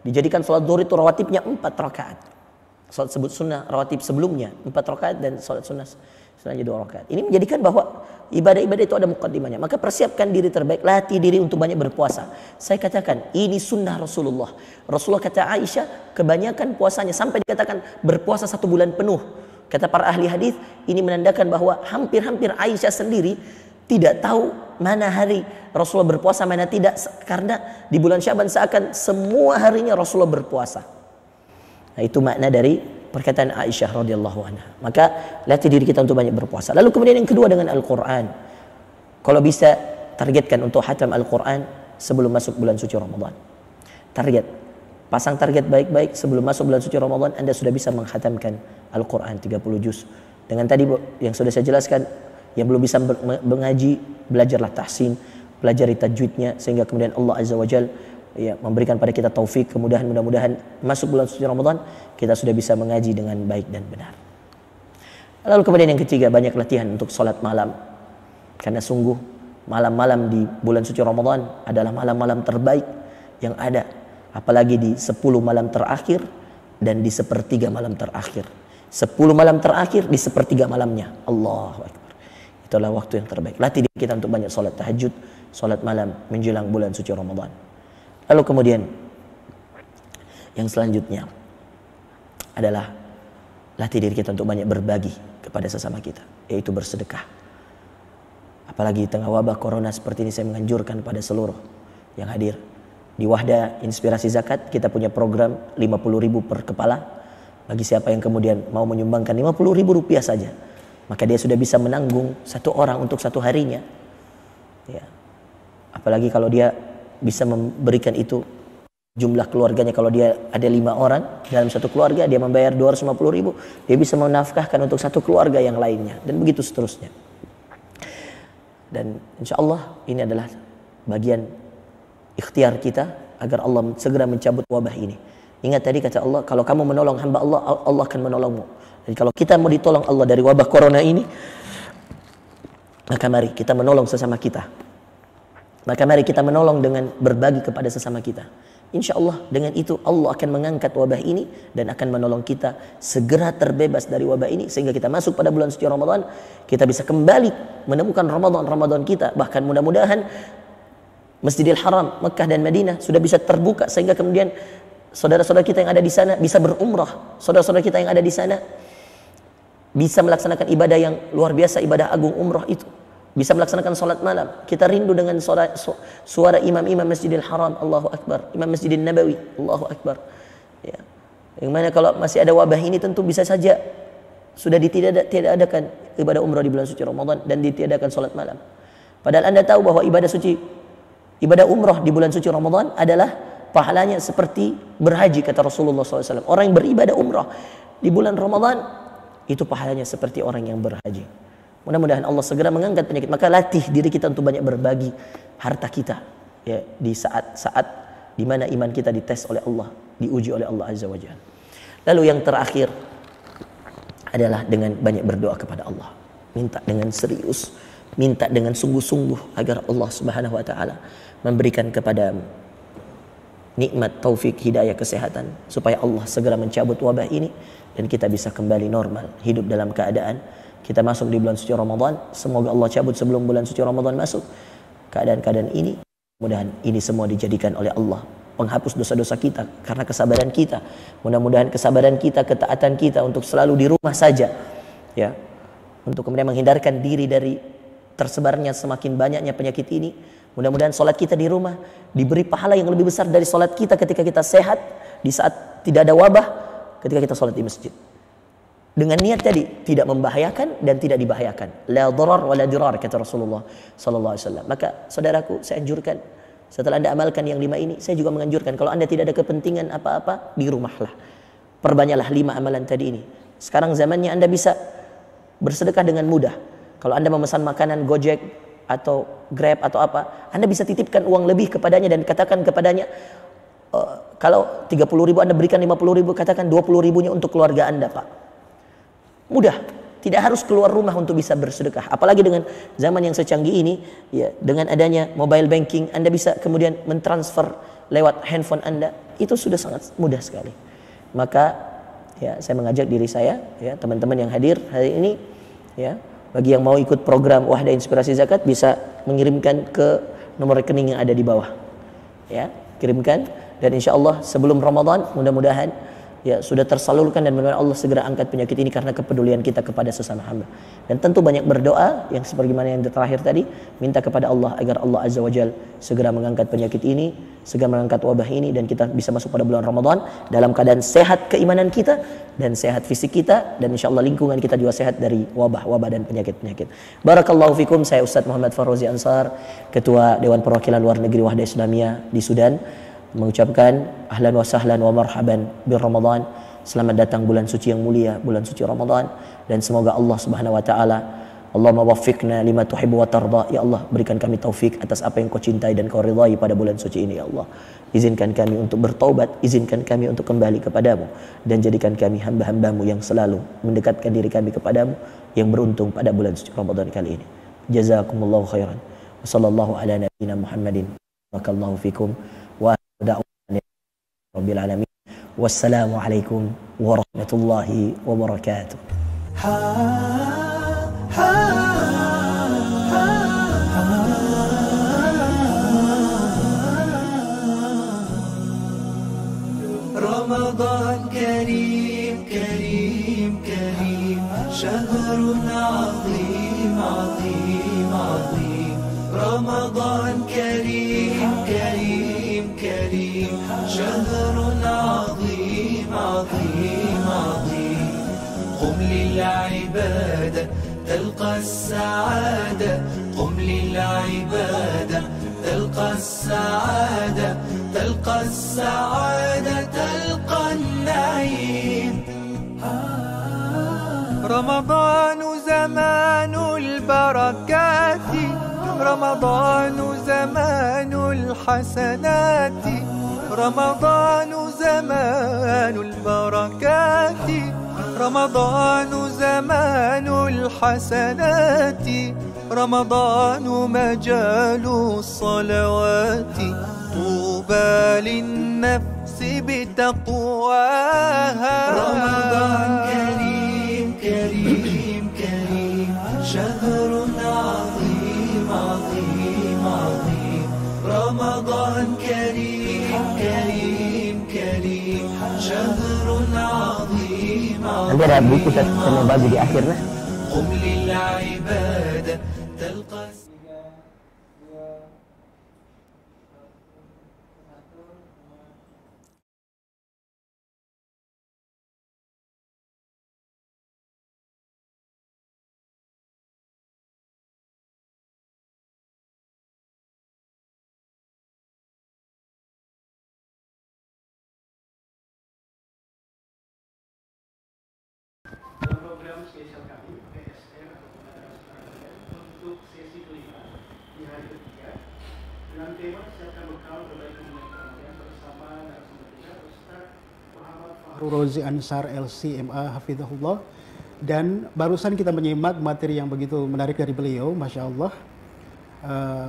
dijadikan salat zuhur itu rawatibnya 4 rakaat. Salat sebut sunnah rawatib sebelumnya 4 rakaat dan salat sunnahnya 2 rakaat. Ini menjadikan bahwa ibadah-ibadah itu ada muqaddimahnya. Maka persiapkan diri terbaik, latih diri untuk banyak berpuasa. Saya katakan ini sunnah Rasulullah. Rasulullah kata Aisyah kebanyakan puasanya sampai dikatakan berpuasa 1 bulan penuh. Kata para ahli hadis ini menandakan bahwa hampir-hampir Aisyah sendiri tidak tahu mana hari Rasulullah berpuasa mana tidak, karena di bulan Syaban seakan semua harinya Rasulullah berpuasa. Nah, itu makna dari perkataan Aisyah radhiyallahu anha. Maka latih diri kita untuk banyak berpuasa. Lalu kemudian yang kedua dengan Al-Quran. Kalau bisa targetkan untuk hatam Al-Quran sebelum masuk bulan suci Ramadan. Pasang target baik-baik sebelum masuk bulan suci Ramadan Anda sudah bisa menghatamkan Al-Quran 30 juz. Dengan tadi yang sudah saya jelaskan, yang belum bisa mengaji, belajarlah tahsin, pelajari tajwidnya sehingga kemudian Allah Azza wa Jalla memberikan pada kita taufik, kemudahan, mudah-mudahan masuk bulan suci Ramadan kita sudah bisa mengaji dengan baik dan benar. Lalu kemudian yang ketiga, banyak latihan untuk salat malam. Karena sungguh malam-malam di bulan suci Ramadan adalah malam-malam terbaik yang ada, apalagi di 10 malam terakhir dan di 1/3 malam terakhir. 10 malam terakhir di 1/3 malamnya. Allahu Akbar. Itulah waktu yang terbaik. Latih diri kita untuk banyak salat tahajud, salat malam menjelang bulan suci Ramadan. Lalu kemudian yang selanjutnya adalah latih diri kita untuk banyak berbagi kepada sesama kita, yaitu bersedekah. Apalagi di tengah wabah corona seperti ini, saya menganjurkan pada seluruh yang hadir di Wahda Inspirasi Zakat, kita punya program 50.000 per kepala. Bagi siapa yang kemudian mau menyumbangkan 50.000 rupiah saja, maka dia sudah bisa menanggung 1 orang untuk 1 harinya. Ya. Apalagi kalau dia bisa memberikan itu jumlah keluarganya, kalau dia ada 5 orang dalam 1 keluarga, dia membayar 250.000, dia bisa menafkahkan untuk 1 keluarga yang lainnya, dan begitu seterusnya. Dan insya Allah ini adalah bagian ikhtiar kita agar Allah segera mencabut wabah ini. Ingat tadi kata Allah, kalau kamu menolong hamba Allah, Allah akan menolongmu. Jadi kalau kita mau ditolong Allah dari wabah corona ini, maka mari kita menolong sesama kita. Maka mari kita menolong dengan berbagi kepada sesama kita. Insya Allah dengan itu Allah akan mengangkat wabah ini dan akan menolong kita segera terbebas dari wabah ini, sehingga kita masuk pada bulan suci Ramadan, kita bisa kembali menemukan Ramadan kita. Bahkan mudah-mudahan Masjidil Haram, Mekah dan Madinah sudah bisa terbuka, sehingga kemudian saudara-saudara kita yang ada di sana bisa berumrah. Saudara-saudara kita yang ada di sana bisa melaksanakan ibadah yang luar biasa, ibadah agung umrah itu. Bisa melaksanakan salat malam. Kita rindu dengan suara imam-imam Masjidil Haram, Allahu Akbar, Imam Masjidil Nabawi, Allahu Akbar. Ya. Yang mana kalau masih ada wabah ini tentu bisa saja sudah ditiadakan ibadah umrah di bulan suci Ramadan dan ditiadakan salat malam. Padahal Anda tahu bahwa ibadah umrah di bulan suci Ramadan adalah pahalanya seperti berhaji, kata Rasulullah SAW. Orang yang beribadah umrah di bulan Ramadan itu pahalanya seperti orang yang berhaji. Mudah-mudahan Allah segera mengangkat penyakit. Maka latih diri kita untuk banyak berbagi harta kita, ya, di saat-saat di mana iman kita dites oleh Allah, diuji oleh Allah Azza wa Jalla. Lalu yang terakhir adalah dengan banyak berdoa kepada Allah. Minta dengan serius, minta dengan sungguh-sungguh agar Allah Subhanahu wa taala memberikan kepada nikmat, taufik, hidayah, kesehatan, supaya Allah segera mencabut wabah ini dan kita bisa kembali normal, hidup dalam keadaan kita masuk di bulan suci Ramadan. Semoga Allah cabut sebelum bulan suci Ramadan masuk keadaan-keadaan ini. Mudah-mudahan ini semua dijadikan oleh Allah penghapus dosa-dosa kita karena kesabaran kita. Mudah-mudahan kesabaran kita, ketaatan kita untuk selalu di rumah saja, ya, untuk kemudian menghindarkan diri dari tersebarnya semakin banyaknya penyakit ini. Mudah-mudahan solat kita di rumah diberi pahala yang lebih besar dari solat kita ketika kita sehat, di saat tidak ada wabah, ketika kita solat di masjid. Dengan niat tadi tidak membahayakan dan tidak dibahayakan. La dharar wa la dirar, kata Rasulullah sallallahu alaihi wasallam. Maka saudaraku, saya anjurkan setelah Anda amalkan yang 5 ini, saya juga menganjurkan kalau Anda tidak ada kepentingan apa-apa, di rumahlah. Perbanyaklah 5 amalan tadi ini. Sekarang zamannya Anda bisa bersedekah dengan mudah. Kalau Anda memesan makanan Gojek atau Grab atau apa, Anda bisa titipkan uang lebih kepadanya dan katakan kepadanya, kalau 30.000 Anda berikan 50.000, katakan 20.000-nya untuk keluarga Anda, Pak. Mudah, tidak harus keluar rumah untuk bisa bersedekah. Apalagi dengan zaman yang secanggih ini, ya, dengan adanya mobile banking, Anda bisa kemudian mentransfer lewat handphone Anda. Itu sudah sangat mudah sekali. Maka ya, saya mengajak diri saya, ya, teman-teman yang hadir hari ini, ya, bagi yang mau ikut program Wahda Inspirasi Zakat bisa mengirimkan ke nomor rekening yang ada di bawah, ya, kirimkan, dan insya Allah sebelum Ramadan mudah-mudahan ya sudah tersalurkan dan mudah-mudahan Allah segera angkat penyakit ini karena kepedulian kita kepada sesama hamba. Dan tentu banyak berdoa yang sebagaimana yang terakhir tadi, minta kepada Allah agar Allah Azza wa Jal segera mengangkat penyakit ini, segera mengangkat wabah ini, dan kita bisa masuk pada bulan Ramadan dalam keadaan sehat keimanan kita dan sehat fisik kita, dan insya Allah lingkungan kita juga sehat dari wabah-wabah dan penyakit-penyakit. Barakallahu fikum. Saya Ustadz Muhammad Farrozi Ansar, Ketua Dewan Perwakilan Luar Negeri Wahda Islamiyah di Sudan, mengucapkan ahlan wa sahlan wa marhaban bil Ramadan. Selamat datang bulan suci yang mulia, bulan suci Ramadan, dan semoga Allah Subhanahu wa taala, Allahumma waffiqna lima tuhibbu wa tarda, ya Allah berikan kami taufik atas apa yang Kau cintai dan Kau ridhai pada bulan suci ini, ya Allah. Izinkan kami untuk bertaubat, izinkan kami untuk kembali kepadamu, dan jadikan kami hamba-hambamu yang selalu mendekatkan diri kami kepadamu, yang beruntung pada bulan suci Ramadan kali ini. Jazakumullahu khairan. Wa sallallahu ala nabiyyina Muhammadin. Barakallahu fikum. Wa Rabbil alamin. Wassalamualaikum warahmatullahi wabarakatuh. رمضان كريم كريم كريم شهر عظيم عظيم عظيم رمضان كريم كريم كريم شهر عظيم عظيم عظيم قم للعبادة تلقى السعادة قم للعبادة تلقى السعادة تلقى السعادة تلقى النعيم رمضان زمان البركات رمضان زمان الحسنات رمضان زمان البركات رمضان زمان الحسنات رمضان مجال الصلوات طوبى للنفس بتقواها رمضان كريم كريم كريم شهر عظيم عظيم عظيم رمضان كريم كريم كريم شهر عظيم عظيم Nanti ada buku saya mau bagi di akhirnya. قم للعبادة تلقى program spesial kami PSR atau Pembelajaran Sekolah untuk sesi kelima di hari ketiga dengan tema siapkan bekal terbaik mengenai Ramadan bersama narasumber kita Ustaz Muhammad Farrozi Ansar LC MA Hafizahullah. Dan barusan kita menyimak materi yang begitu menarik dari beliau, Masya Allah.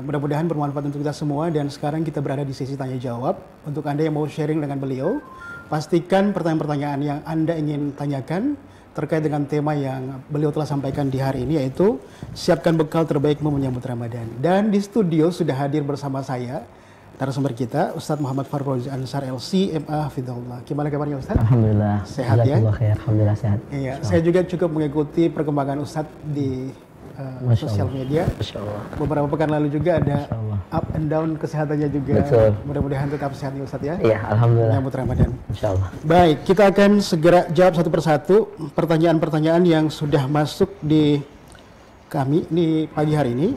Mudah-mudahan bermanfaat untuk kita semua. Dan sekarang kita berada di sesi tanya jawab. Untuk Anda yang mau sharing dengan beliau, pastikan pertanyaan-pertanyaan yang Anda ingin tanyakan terkait dengan tema yang beliau telah sampaikan di hari ini, yaitu siapkan bekal terbaikmu menyambut Ramadan. Dan di studio sudah hadir bersama saya narasumber kita Ustadz Muhammad Farrozi Ansar LC MA Hafizahullah. Gimana kabarnya Ustadz? Alhamdulillah. Sehat ya? Alhamdulillah sehat. Iya, saya juga cukup mengikuti perkembangan Ustadz di sosial media. Beberapa pekan lalu juga ada up and down kesehatannya juga. Betul. Mudah-mudahan tetap sehat ya Ustadz ya. Iya, alhamdulillah. Menyambut Ramadan. Insyaallah. Baik, kita akan segera jawab satu persatu pertanyaan-pertanyaan yang sudah masuk di kami di pagi hari ini.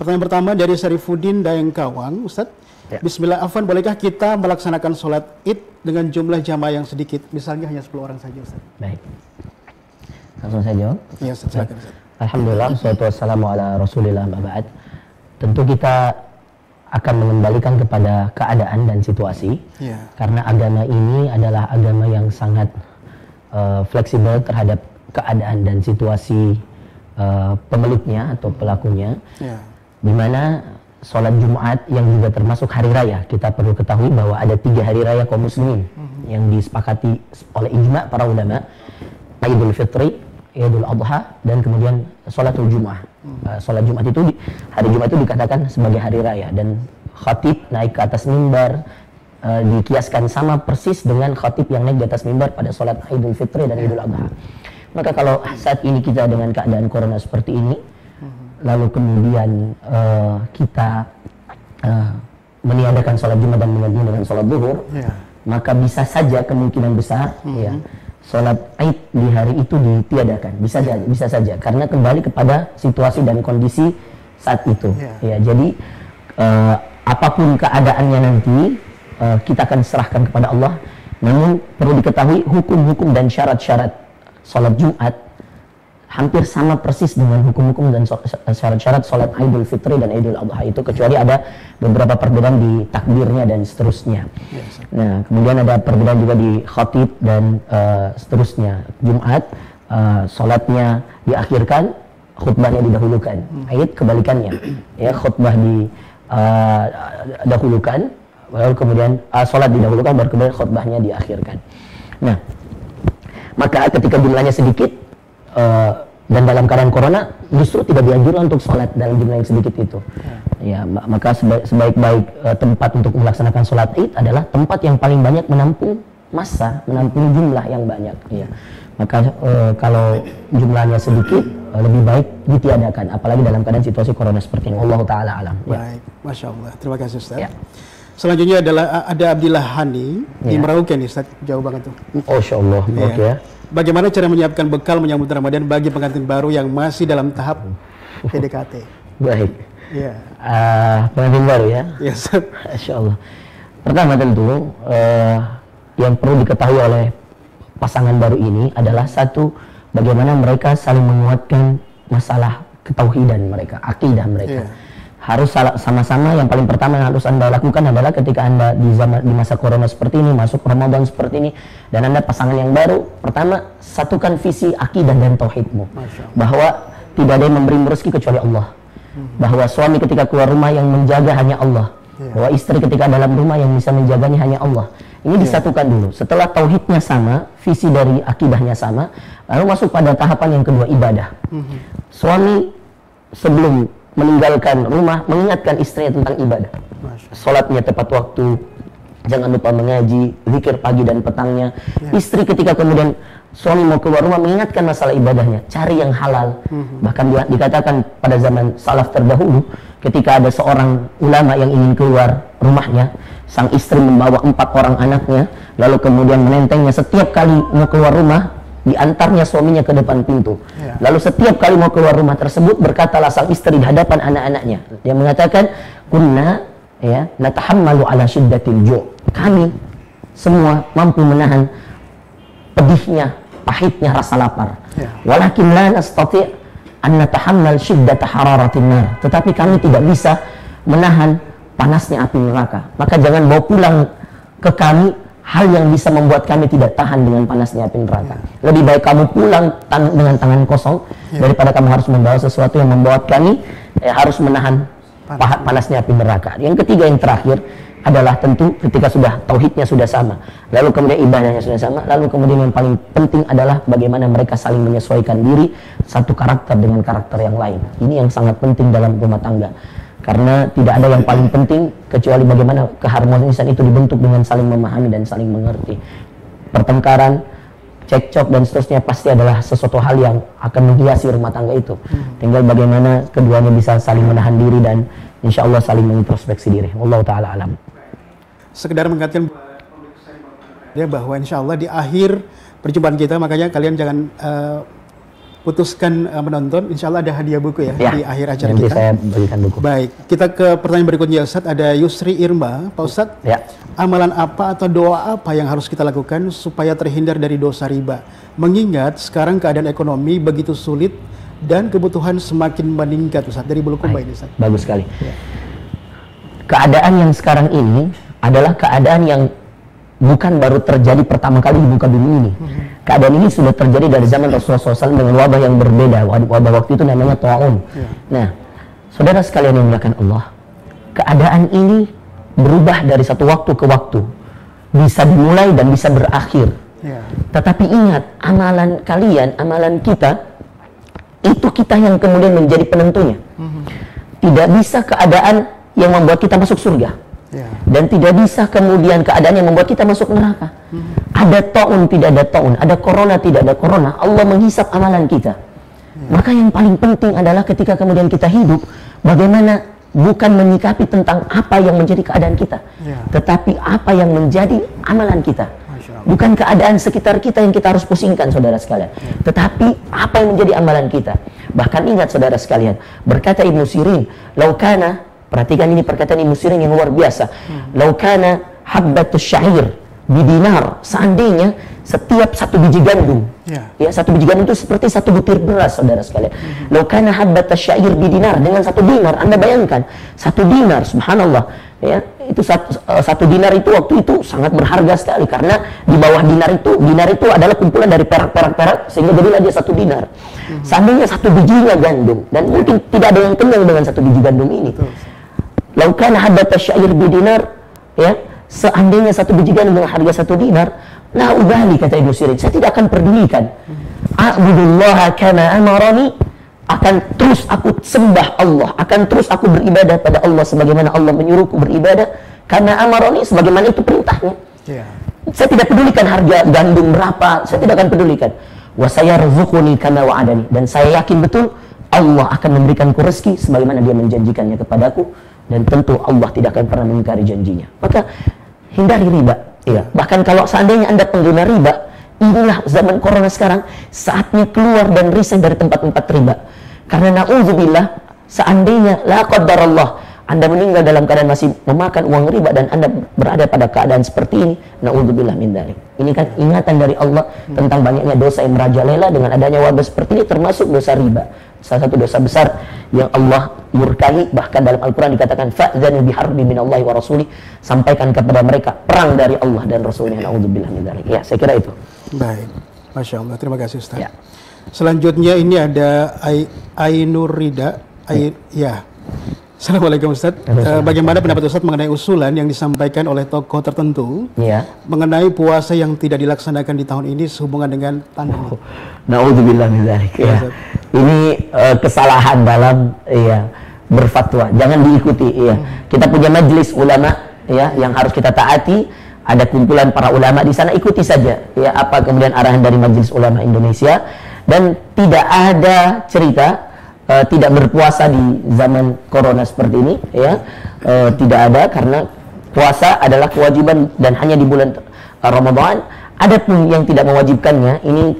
Pertanyaan pertama dari Syarifuddin Dayengkawang, Ustadz. Ya. Bismillah, afwan, bolehkah kita melaksanakan sholat Id dengan jumlah jamaah yang sedikit? Misalnya hanya 10 orang saja, Ustadz. Baik. Langsung saya jawab. Iya, Ustadz, silakan, Ustadz. Alhamdulillah, wassalatu wassalamu ala Rasulillah ma ba'd. Tentu kita akan mengembalikan kepada keadaan dan situasi. Ya. Karena agama ini adalah agama yang sangat fleksibel terhadap keadaan dan situasi pemeluknya atau pelakunya. Ya. Di mana sholat Jumat yang juga termasuk hari raya. Kita perlu ketahui bahwa ada 3 hari raya kaum muslimin yang disepakati oleh ijma para ulama. Idul Fitri, Idul Adha, dan kemudian sholatul Jum'ah. Sholat Jumat itu, hari Jumat itu dikatakan sebagai hari raya, dan khatib naik ke atas mimbar dikiaskan sama persis dengan khatib yang naik di atas mimbar pada sholat Idul Fitri dan Idul Adha. Maka kalau saat ini kita dengan keadaan corona seperti ini, lalu kemudian kita meniadakan sholat Jumat dan menggantinya dengan sholat zuhur, maka bisa saja kemungkinan besar ya sholat Id di hari itu ditiadakan, bisa saja karena kembali kepada situasi dan kondisi saat itu. Ya, jadi apapun keadaannya nanti kita akan serahkan kepada Allah. Namun perlu diketahui hukum-hukum dan syarat-syarat sholat Jumat hampir sama persis dengan hukum-hukum dan syarat-syarat sholat Idul Fitri dan Idul Adha itu, kecuali ada beberapa perbedaan di takbirnya dan seterusnya. Nah, kemudian ada perbedaan juga di khatib dan seterusnya. Jumat sholatnya diakhirkan, khutbahnya didahulukan. Id kebalikannya, ya, khutbah didahulukan, lalu kemudian sholat didahulukan, baru kemudian khutbahnya diakhirkan. Nah, maka ketika jumlahnya sedikit dan dalam keadaan corona justru tidak dianjurkan untuk sholat dalam jumlah yang sedikit itu. Ya, maka sebaik-baik tempat untuk melaksanakan sholat Id adalah tempat yang paling banyak menampung massa, menampung jumlah yang banyak. Ya. Maka kalau jumlahnya sedikit lebih baik ditiadakan, apalagi dalam keadaan situasi corona seperti ini. Wallahu taala alam. Baik, Masya Allah. Terima kasih Ustaz. Ya. Selanjutnya adalah ada Abdillah Hani di Merauke nih Ustaz, jauh banget tuh. Masya Allah. Oke. Bagaimana cara menyiapkan bekal menyambut Ramadan bagi pengantin baru yang masih dalam tahap PDKT? Baik. Iya. Pengantin baru ya. Iya, Ustaz. Masya Allah. Pertama tentu yang perlu diketahui oleh pasangan baru ini adalah satu, bagaimana mereka saling menguatkan masalah ketauhidan mereka, akidah mereka. Harus sama-sama. Yang paling pertama yang harus Anda lakukan adalah ketika Anda di masa corona seperti ini, masuk Ramadan seperti ini, dan Anda pasangan yang baru, pertama satukan visi akidah dan tauhidmu, bahwa tidak ada yang memberi rezeki kecuali Allah, bahwa suami ketika keluar rumah yang menjaga hanya Allah, bahwa istri ketika dalam rumah yang bisa menjaganya hanya Allah. Ini disatukan dulu. Setelah tauhidnya sama, visi dari akidahnya sama, lalu masuk pada tahapan yang kedua, ibadah. Suami sebelum meninggalkan rumah mengingatkan istrinya tentang ibadah. Sholatnya tepat waktu, jangan lupa mengaji, zikir pagi dan petangnya. Istri ketika kemudian suami mau keluar rumah mengingatkan masalah ibadahnya, cari yang halal. Bahkan dikatakan pada zaman salaf terdahulu, ketika ada seorang ulama yang ingin keluar rumahnya, sang istri membawa 4 orang anaknya, lalu kemudian menentengnya setiap kali mau keluar rumah, diantarnya suaminya ke depan pintu. Lalu setiap kali mau keluar rumah tersebut, berkatalah sang istri di hadapan anak-anaknya, dia mengatakan, kunna ya natahammalu ala syiddatil ju', kami semua mampu menahan pedihnya, pahitnya rasa lapar. Walakin la nastati' an natahammal syiddata hararatin nar, tetapi kami tidak bisa menahan panasnya api neraka. Maka jangan bawa pulang ke kami hal yang bisa membuat kami tidak tahan dengan panasnya api neraka. Lebih baik kamu pulang dengan tangan kosong daripada kamu harus membawa sesuatu yang membuat kami harus menahan panasnya api neraka. Yang ketiga, yang terakhir adalah tentu ketika sudah tauhidnya sudah sama, lalu kemudian ibadahnya sudah sama, lalu kemudian yang paling penting adalah bagaimana mereka saling menyesuaikan diri satu karakter dengan karakter yang lain. Ini yang sangat penting dalam rumah tangga. Karena tidak ada yang paling penting kecuali bagaimana keharmonisan itu dibentuk dengan saling memahami dan saling mengerti. Pertengkaran, cekcok dan seterusnya pasti adalah sesuatu hal yang akan menghiasi rumah tangga itu. Tinggal bagaimana keduanya bisa saling menahan diri dan insya Allah saling mengintrospeksi diri. Wallahu ta'ala alam. Sekedar mengingatkan ya bahwa insya Allah di akhir perjumpaan kita, makanya kalian jangan putuskan menonton, insya Allah ada hadiah buku ya di akhir acara nanti kita. Saya berikan buku. Baik, kita ke pertanyaan berikutnya Ustadz. Ada Yusri Irma, Pak Ustadz, amalan apa atau doa apa yang harus kita lakukan supaya terhindar dari dosa riba? Mengingat sekarang keadaan ekonomi begitu sulit dan kebutuhan semakin meningkat, Ustadz. Dari Bulukumba ini, Ustadz. Bagus sekali. Keadaan yang sekarang ini adalah keadaan yang bukan baru terjadi pertama kali di muka bumi ini. Keadaan ini sudah terjadi dari zaman Rasulullah SAW dengan wabah yang berbeda. Wabah waktu itu namanya ta'un. Nah, saudara sekalian yang dimuliakan Allah, keadaan ini berubah dari satu waktu ke waktu, bisa dimulai dan bisa berakhir. Ya. Tetapi ingat, amalan kalian, amalan kita, itu kita yang kemudian menjadi penentunya. Tidak bisa keadaan yang membuat kita masuk surga. Ya. Dan tidak bisa kemudian keadaan yang membuat kita masuk neraka. Ada taun, tidak ada taun. Ada corona, tidak ada corona. Allah menghisap amalan kita. Maka yang paling penting adalah ketika kemudian kita hidup, bagaimana bukan menyikapi tentang apa yang menjadi keadaan kita, tetapi apa yang menjadi amalan kita. Bukan keadaan sekitar kita yang kita harus pusingkan, saudara sekalian, tetapi apa yang menjadi amalan kita. Bahkan ingat, saudara sekalian, berkata Ibnu Sirin, laukana, perhatikan ini perkataan Ibnu Sirin yang luar biasa, laukana habbatus syair bidinar, seandainya setiap satu biji gandum, ya satu biji gandum itu seperti satu butir beras, saudara sekalian. Laukana habbatus syair bidinar, dengan satu dinar, Anda bayangkan satu dinar, subhanallah, ya itu satu dinar itu waktu itu sangat berharga sekali, karena di bawah dinar itu adalah kumpulan dari perak sehingga jadilah dia satu dinar. Seandainya satu bijinya gandum, dan mungkin tidak ada yang kenyang dengan satu biji gandum ini. Laukana habbatus syair bidinar, ya seandainya satu biji gandum dengan harga satu dinar, la ubali, kata Ibnu Sirin, saya tidak akan pedulikan. A'budullaha kama amarani, akan terus aku sembah Allah, akan terus aku beribadah pada Allah sebagaimana Allah menyuruhku beribadah, karena amarani, sebagaimana itu perintahnya. Saya tidak pedulikan harga gandum berapa, saya tidak akan pedulikan. Wa sayarzuquni kama wa'adani, dan saya yakin betul Allah akan memberikanku rezeki sebagaimana dia menjanjikannya kepadaku, dan tentu Allah tidak akan pernah mengingkari janjinya. Maka hindari riba. Ya. Bahkan kalau seandainya Anda pengguna riba, inilah zaman corona sekarang, saatnya keluar dan resign dari tempat-tempat riba. Karena na'udzubillah, seandainya la qadarallah, Anda meninggal dalam keadaan masih memakan uang riba dan Anda berada pada keadaan seperti ini, na'udzubillah min dzalik. Ini kan ingatan dari Allah tentang banyaknya dosa yang merajalela dengan adanya wabah seperti ini, termasuk dosa riba. Salah satu dosa besar yang Allah murkai, bahkan dalam Al-Quran dikatakan fa'dzanu biharbi minallahi wa rasulih, sampaikan kepada mereka perang dari Allah dan Rasulnya, na'udzubillah min dzalik. Ya, saya kira itu. Baik, Masya Allah, terima kasih Ustaz. Ya. Selanjutnya ini ada Ainur Rida. Ya. Assalamualaikum Ustaz. Bagaimana pendapat Ustaz mengenai usulan yang disampaikan oleh tokoh tertentu mengenai puasa yang tidak dilaksanakan di tahun ini sehubungan dengan pandemi? Na'udzubillah min dzalik. Ya. Ini kesalahan dalam berfatwa. Jangan diikuti. Kita punya majelis ulama yang harus kita taati. Ada kumpulan para ulama di sana, ikuti saja apa kemudian arahan dari Majelis Ulama Indonesia, dan tidak ada cerita tidak berpuasa di zaman corona seperti ini, tidak ada, karena puasa adalah kewajiban dan hanya di bulan Ramadan. Adapun yang tidak mewajibkannya, ini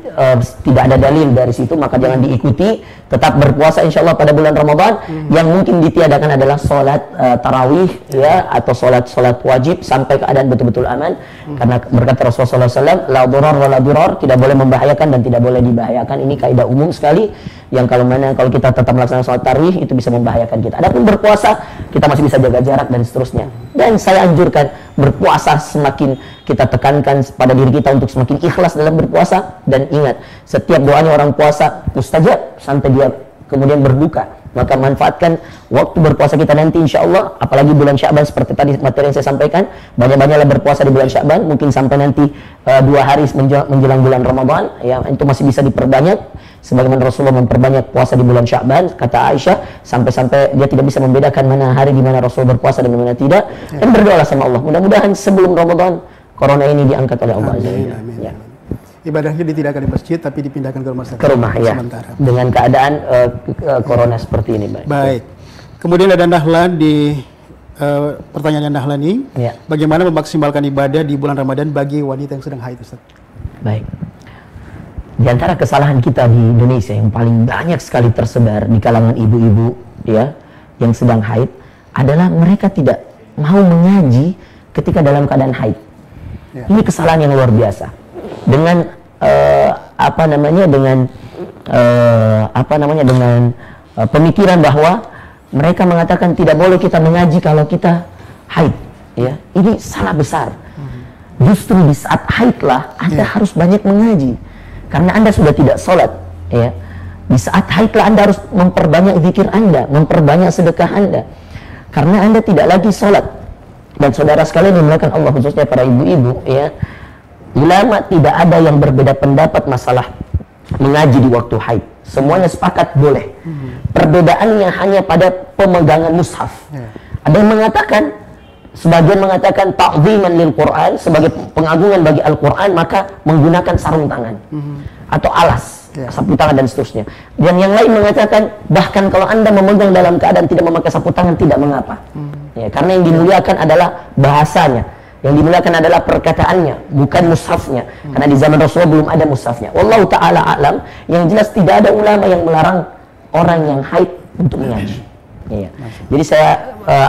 tidak ada dalil dari situ, maka jangan diikuti. Tetap berpuasa insya Allah pada bulan Ramadan. Yang mungkin ditiadakan adalah sholat tarawih atau sholat wajib sampai keadaan betul-betul aman. Karena berkata Rasulullah SAW, la durar wa la dirar, tidak boleh membahayakan dan tidak boleh dibahayakan. Ini kaidah umum sekali, yang kalau kita tetap melaksanakan sholat tarawih itu bisa membahayakan kita. Adapun berpuasa, kita masih bisa jaga jarak dan seterusnya. Dan saya anjurkan berpuasa, semakin kita tekankan pada diri kita untuk semakin ikhlas dalam berpuasa. Dan ingat, setiap doanya orang puasa mustajab sampai dia kemudian berbuka. Maka manfaatkan waktu berpuasa kita nanti insya Allah, apalagi bulan Sya'ban seperti tadi materi yang saya sampaikan, banyak-banyaklah berpuasa di bulan Sya'ban, mungkin sampai nanti 2 hari menjelang bulan Ramadan, itu masih bisa diperbanyak, sebagaimana Rasulullah memperbanyak puasa di bulan Sya'ban, kata Aisyah, sampai-sampai dia tidak bisa membedakan mana hari di mana Rasul berpuasa dan mana tidak. Dan berdoalah sama Allah, mudah-mudahan sebelum Ramadan corona ini diangkat oleh Allah. Amin. Ibadahnya ditidakkan di masjid tapi dipindahkan ke rumah sakit. Ke rumah, sementara. Dengan keadaan corona seperti ini, baik. Kemudian ada Nahlan di pertanyaannya Nahlan ini, bagaimana memaksimalkan ibadah di bulan Ramadan bagi wanita yang sedang haid, Ustaz? Baik. Di antara kesalahan kita di Indonesia yang paling banyak sekali tersebar di kalangan ibu-ibu yang sedang haid adalah mereka tidak mau mengaji ketika dalam keadaan haid. Ini kesalahan yang luar biasa. Dengan pemikiran bahwa mereka mengatakan tidak boleh kita mengaji kalau kita haid, ini salah besar. Justru di saat haidlah Anda harus banyak mengaji, karena Anda sudah tidak sholat, Di saat haidlah Anda harus memperbanyak zikir Anda, memperbanyak sedekah Anda. Karena Anda tidak lagi sholat. Dan saudara sekalian yang dimuliakan Allah, khususnya para ibu-ibu, ya, ulama tidak ada yang berbeda pendapat masalah mengaji di waktu haid. Semuanya sepakat boleh. Perbedaannya hanya pada pemegangan mushaf. Ada yang mengatakan, sebagian mengatakan ta'ziman lil Quran, sebagai pengagungan bagi Al-Quran, maka menggunakan sarung tangan atau alas, sapu tangan dan seterusnya. Dan yang lain mengatakan bahkan kalau Anda memegang dalam keadaan tidak memakai sapu tangan tidak mengapa. Ya, karena yang dimuliakan adalah bahasanya, yang dimuliakan adalah perkataannya, bukan mushafnya. Karena di zaman Rasulullah belum ada mushafnya. Wallahu ta'ala a'lam. Yang jelas tidak ada ulama yang melarang orang yang haid untuk mengaji. Iya. Jadi saya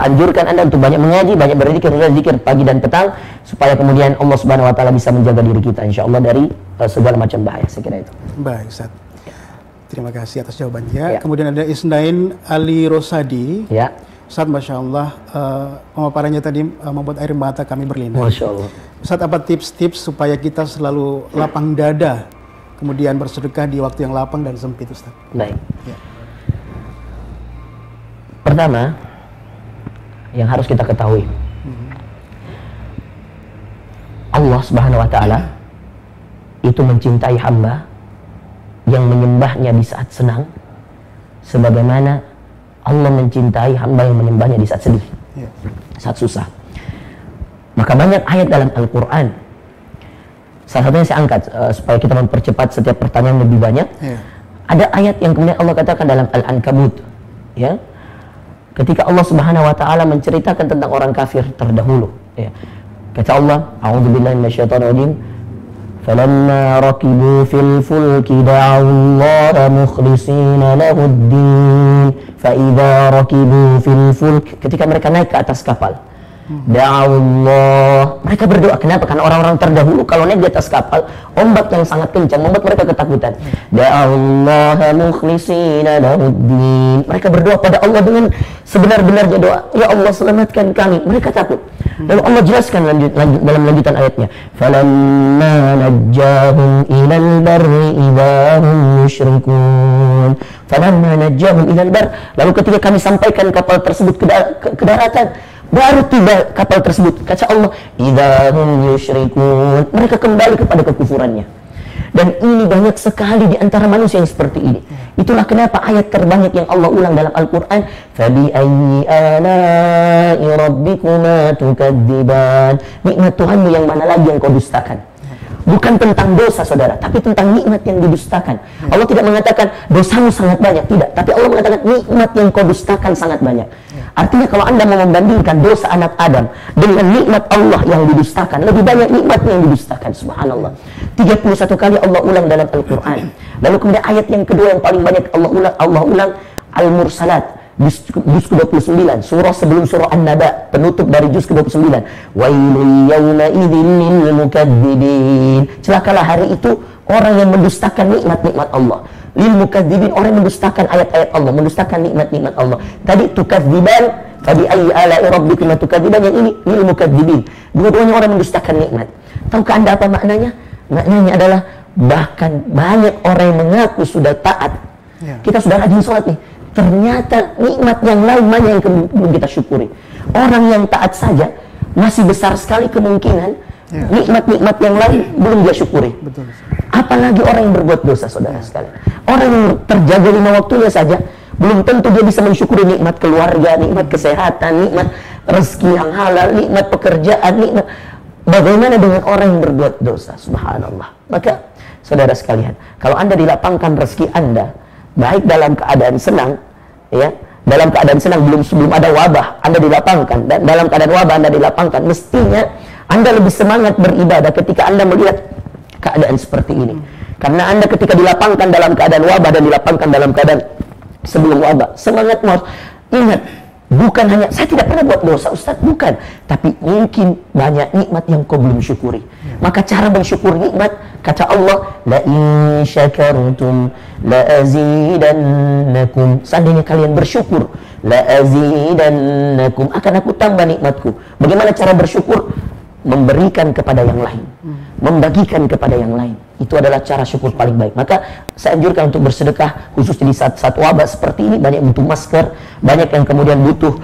anjurkan Anda untuk banyak mengaji, banyak berzikir pagi dan petang, supaya kemudian Allah Subhanahu wa taala bisa menjaga diri kita insyaallah dari segala macam bahaya. Saya kira itu. Baik, Ustaz. Terima kasih atas jawabannya. Kemudian ada Isnain Ali Rosadi. Ya. Ustaz, Masya Allah, pemaparannya tadi membuat air mata kami berlinang. Masya Allah. Ustaz, apa tips-tips supaya kita selalu lapang dada, kemudian bersedekah di waktu yang lapang dan sempit, Ustaz? Baik. Ya. Pertama, yang harus kita ketahui, Allah Subhanahu wa taala itu mencintai hamba yang menyembahnya di saat senang, sebagaimana Allah mencintai hamba yang menyembahnya di saat sedih, saat susah. Maka banyak ayat dalam Al-Quran. Salah satunya saya angkat supaya kita mempercepat setiap pertanyaan lebih banyak. Ada ayat yang kemudian Allah katakan dalam Al-Ankabut, ya, ketika Allah Subhanahu wa taala menceritakan tentang orang kafir terdahulu, ya. Kata Allah, a'udzubillahi minasyaitonir rajim, falamma rakibu fil fulki da'u Allah mukhlishina lahud-din fa idza rakibu fil fulk, ketika mereka naik ke atas kapal, da'u Allah, mereka berdoa. Kenapa? Karena orang-orang terdahulu kalau naik di atas kapal, ombak yang sangat kencang membuat mereka ketakutan. Da'allaha mukhlishina lahud-din, mereka berdoa pada Allah dengan sebenar-benarnya doa, ya Allah selamatkan kami. Mereka takut. Lalu Allah jelaskan dalam lanjutan ayatnya, falamma najjahum ilal barri idahum yusyrikun, falamma najjahum ilal bar, lalu ketika kami sampaikan kapal tersebut ke daratan, baru tiba kapal tersebut, kata Allah, idahum yusyrikun, mereka kembali kepada kekufurannya. Dan ini banyak sekali di antara manusia yang seperti ini. Itulah kenapa ayat terbanyak yang Allah ulang dalam Al-Quran, fabi ayyi ala'i rabbikuma tukadziban, nikmat Tuhanmu yang mana lagi yang kau dustakan. Bukan tentang dosa, saudara, tapi tentang nikmat yang didustakan. Allah tidak mengatakan dosamu sangat banyak, tidak, tapi Allah mengatakan nikmat yang kau dustakan sangat banyak. Artinya kalau Anda mau membandingkan dosa anak Adam dengan nikmat Allah yang didustakan, lebih banyak nikmatnya yang didustakan. Subhanallah. 31 kali Allah ulang dalam Al-Quran. Lalu kemudian ayat yang kedua yang paling banyak Allah ulang Al-Mursalat, juz ke-29, surah sebelum surah An-Naba, penutup dari juz ke-29. Wailul yawma idzin lil mukadzibin, celakalah hari itu orang yang mendustakan nikmat-nikmat Allah. Lil mukadzibin, orang yang mendustakan ayat-ayat Allah, mendustakan nikmat-nikmat Allah. Tadi tukadziban, fabi ayyi ala'i rabbikuma tukadziban, yang ini lil mukadzibin. Dua-duanya orang mendustakan nikmat. Tahukah Anda apa maknanya? Maknanya adalah bahkan banyak orang yang mengaku sudah taat. Kita sudah rajin sholat nih, ternyata nikmat yang lain mana yang belum kita syukuri. Orang yang taat saja masih besar sekali kemungkinan nikmat-nikmat yang lain belum dia syukuri. Betul. Apalagi orang yang berbuat dosa, saudara sekalian. Orang yang terjaga 5 waktunya saja belum tentu dia bisa mensyukuri nikmat keluarga, nikmat kesehatan, nikmat rezeki yang halal, nikmat pekerjaan, nikmat. Bagaimana dengan orang yang berbuat dosa? Subhanallah. Maka saudara sekalian, kalau Anda dilapangkan rezeki Anda, baik dalam keadaan senang, ya, dalam keadaan senang sebelum ada wabah Anda dilapangkan, dan dalam keadaan wabah Anda dilapangkan, mestinya Anda lebih semangat beribadah ketika Anda melihat keadaan seperti ini. Karena Anda ketika dilapangkan dalam keadaan wabah dan dilapangkan dalam keadaan sebelum wabah, semangat mau ingat, bukan hanya saya tidak pernah buat dosa, Ustaz, bukan, tapi mungkin banyak nikmat yang kau belum syukuri. Maka cara bersyukur nikmat, kata Allah, la in syakartum la azidannakum, seandainya kalian bersyukur, la azidannakum, akan aku tambah nikmatku. Bagaimana cara bersyukur? Memberikan kepada yang lain, membagikan kepada yang lain. itu adalah cara syukur paling baik. Maka saya anjurkan untuk bersedekah, khususnya di saat wabah seperti ini. Banyak yang butuh masker, banyak yang kemudian butuh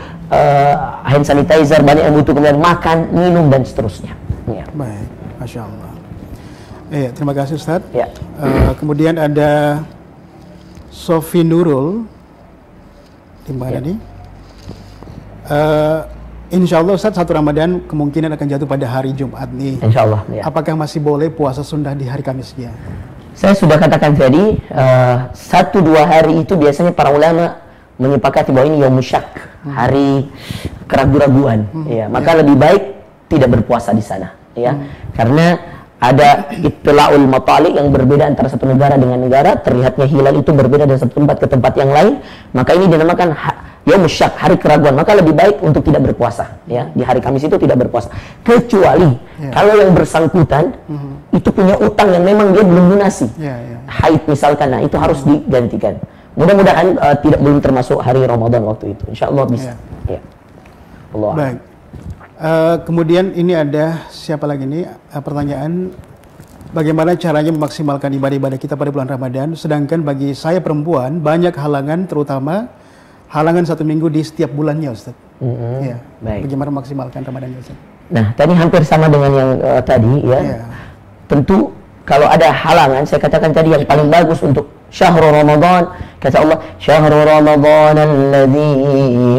hand sanitizer, banyak yang butuh kemudian makan, minum, dan seterusnya. Ya. Baik, Masya Allah. Terima kasih Ustaz. Ya. Kemudian ada Sofi Nurul, di mana nih? Insya Allah Ustaz, 1 Ramadan kemungkinan akan jatuh pada hari Jumat nih. Insya Allah. Ya. Apakah masih boleh puasa sunnah di hari Kamisnya? Saya sudah katakan tadi, 1-2 hari itu biasanya para ulama menyepakati bahwa ini yaum syak, hari keraguan-raguan. Ya, maka lebih baik tidak berpuasa di sana. Ya, karena ada itla'ul matali yang berbeda antara satu negara dengan negara, terlihatnya hilal itu berbeda dari satu tempat ke tempat yang lain, maka ini dinamakan yaum syak, hari keraguan. Maka lebih baik untuk tidak berpuasa, ya. Di hari Kamis itu tidak berpuasa, kecuali kalau yang bersangkutan itu punya utang yang memang dia belum lunasi, haid misalkan, nah itu harus digantikan. Mudah-mudahan belum termasuk hari Ramadan waktu itu, insya Allah bisa. Ya. Allah. Baik. Kemudian ini ada siapa lagi nih, pertanyaan, bagaimana caranya memaksimalkan ibadah-ibadah kita pada bulan Ramadan, sedangkan bagi saya perempuan banyak halangan, terutama halangan 1 minggu di setiap bulannya, Ustaz. Ya. Baik. Bagaimana memaksimalkan Ramadannya, Ustaz? Nah, tadi hampir sama dengan yang tadi, ya. Tentu kalau ada halangan, saya katakan tadi yang paling bagus untuk syahrul Ramadan, kata Allah, syahrul Ramadan alladzi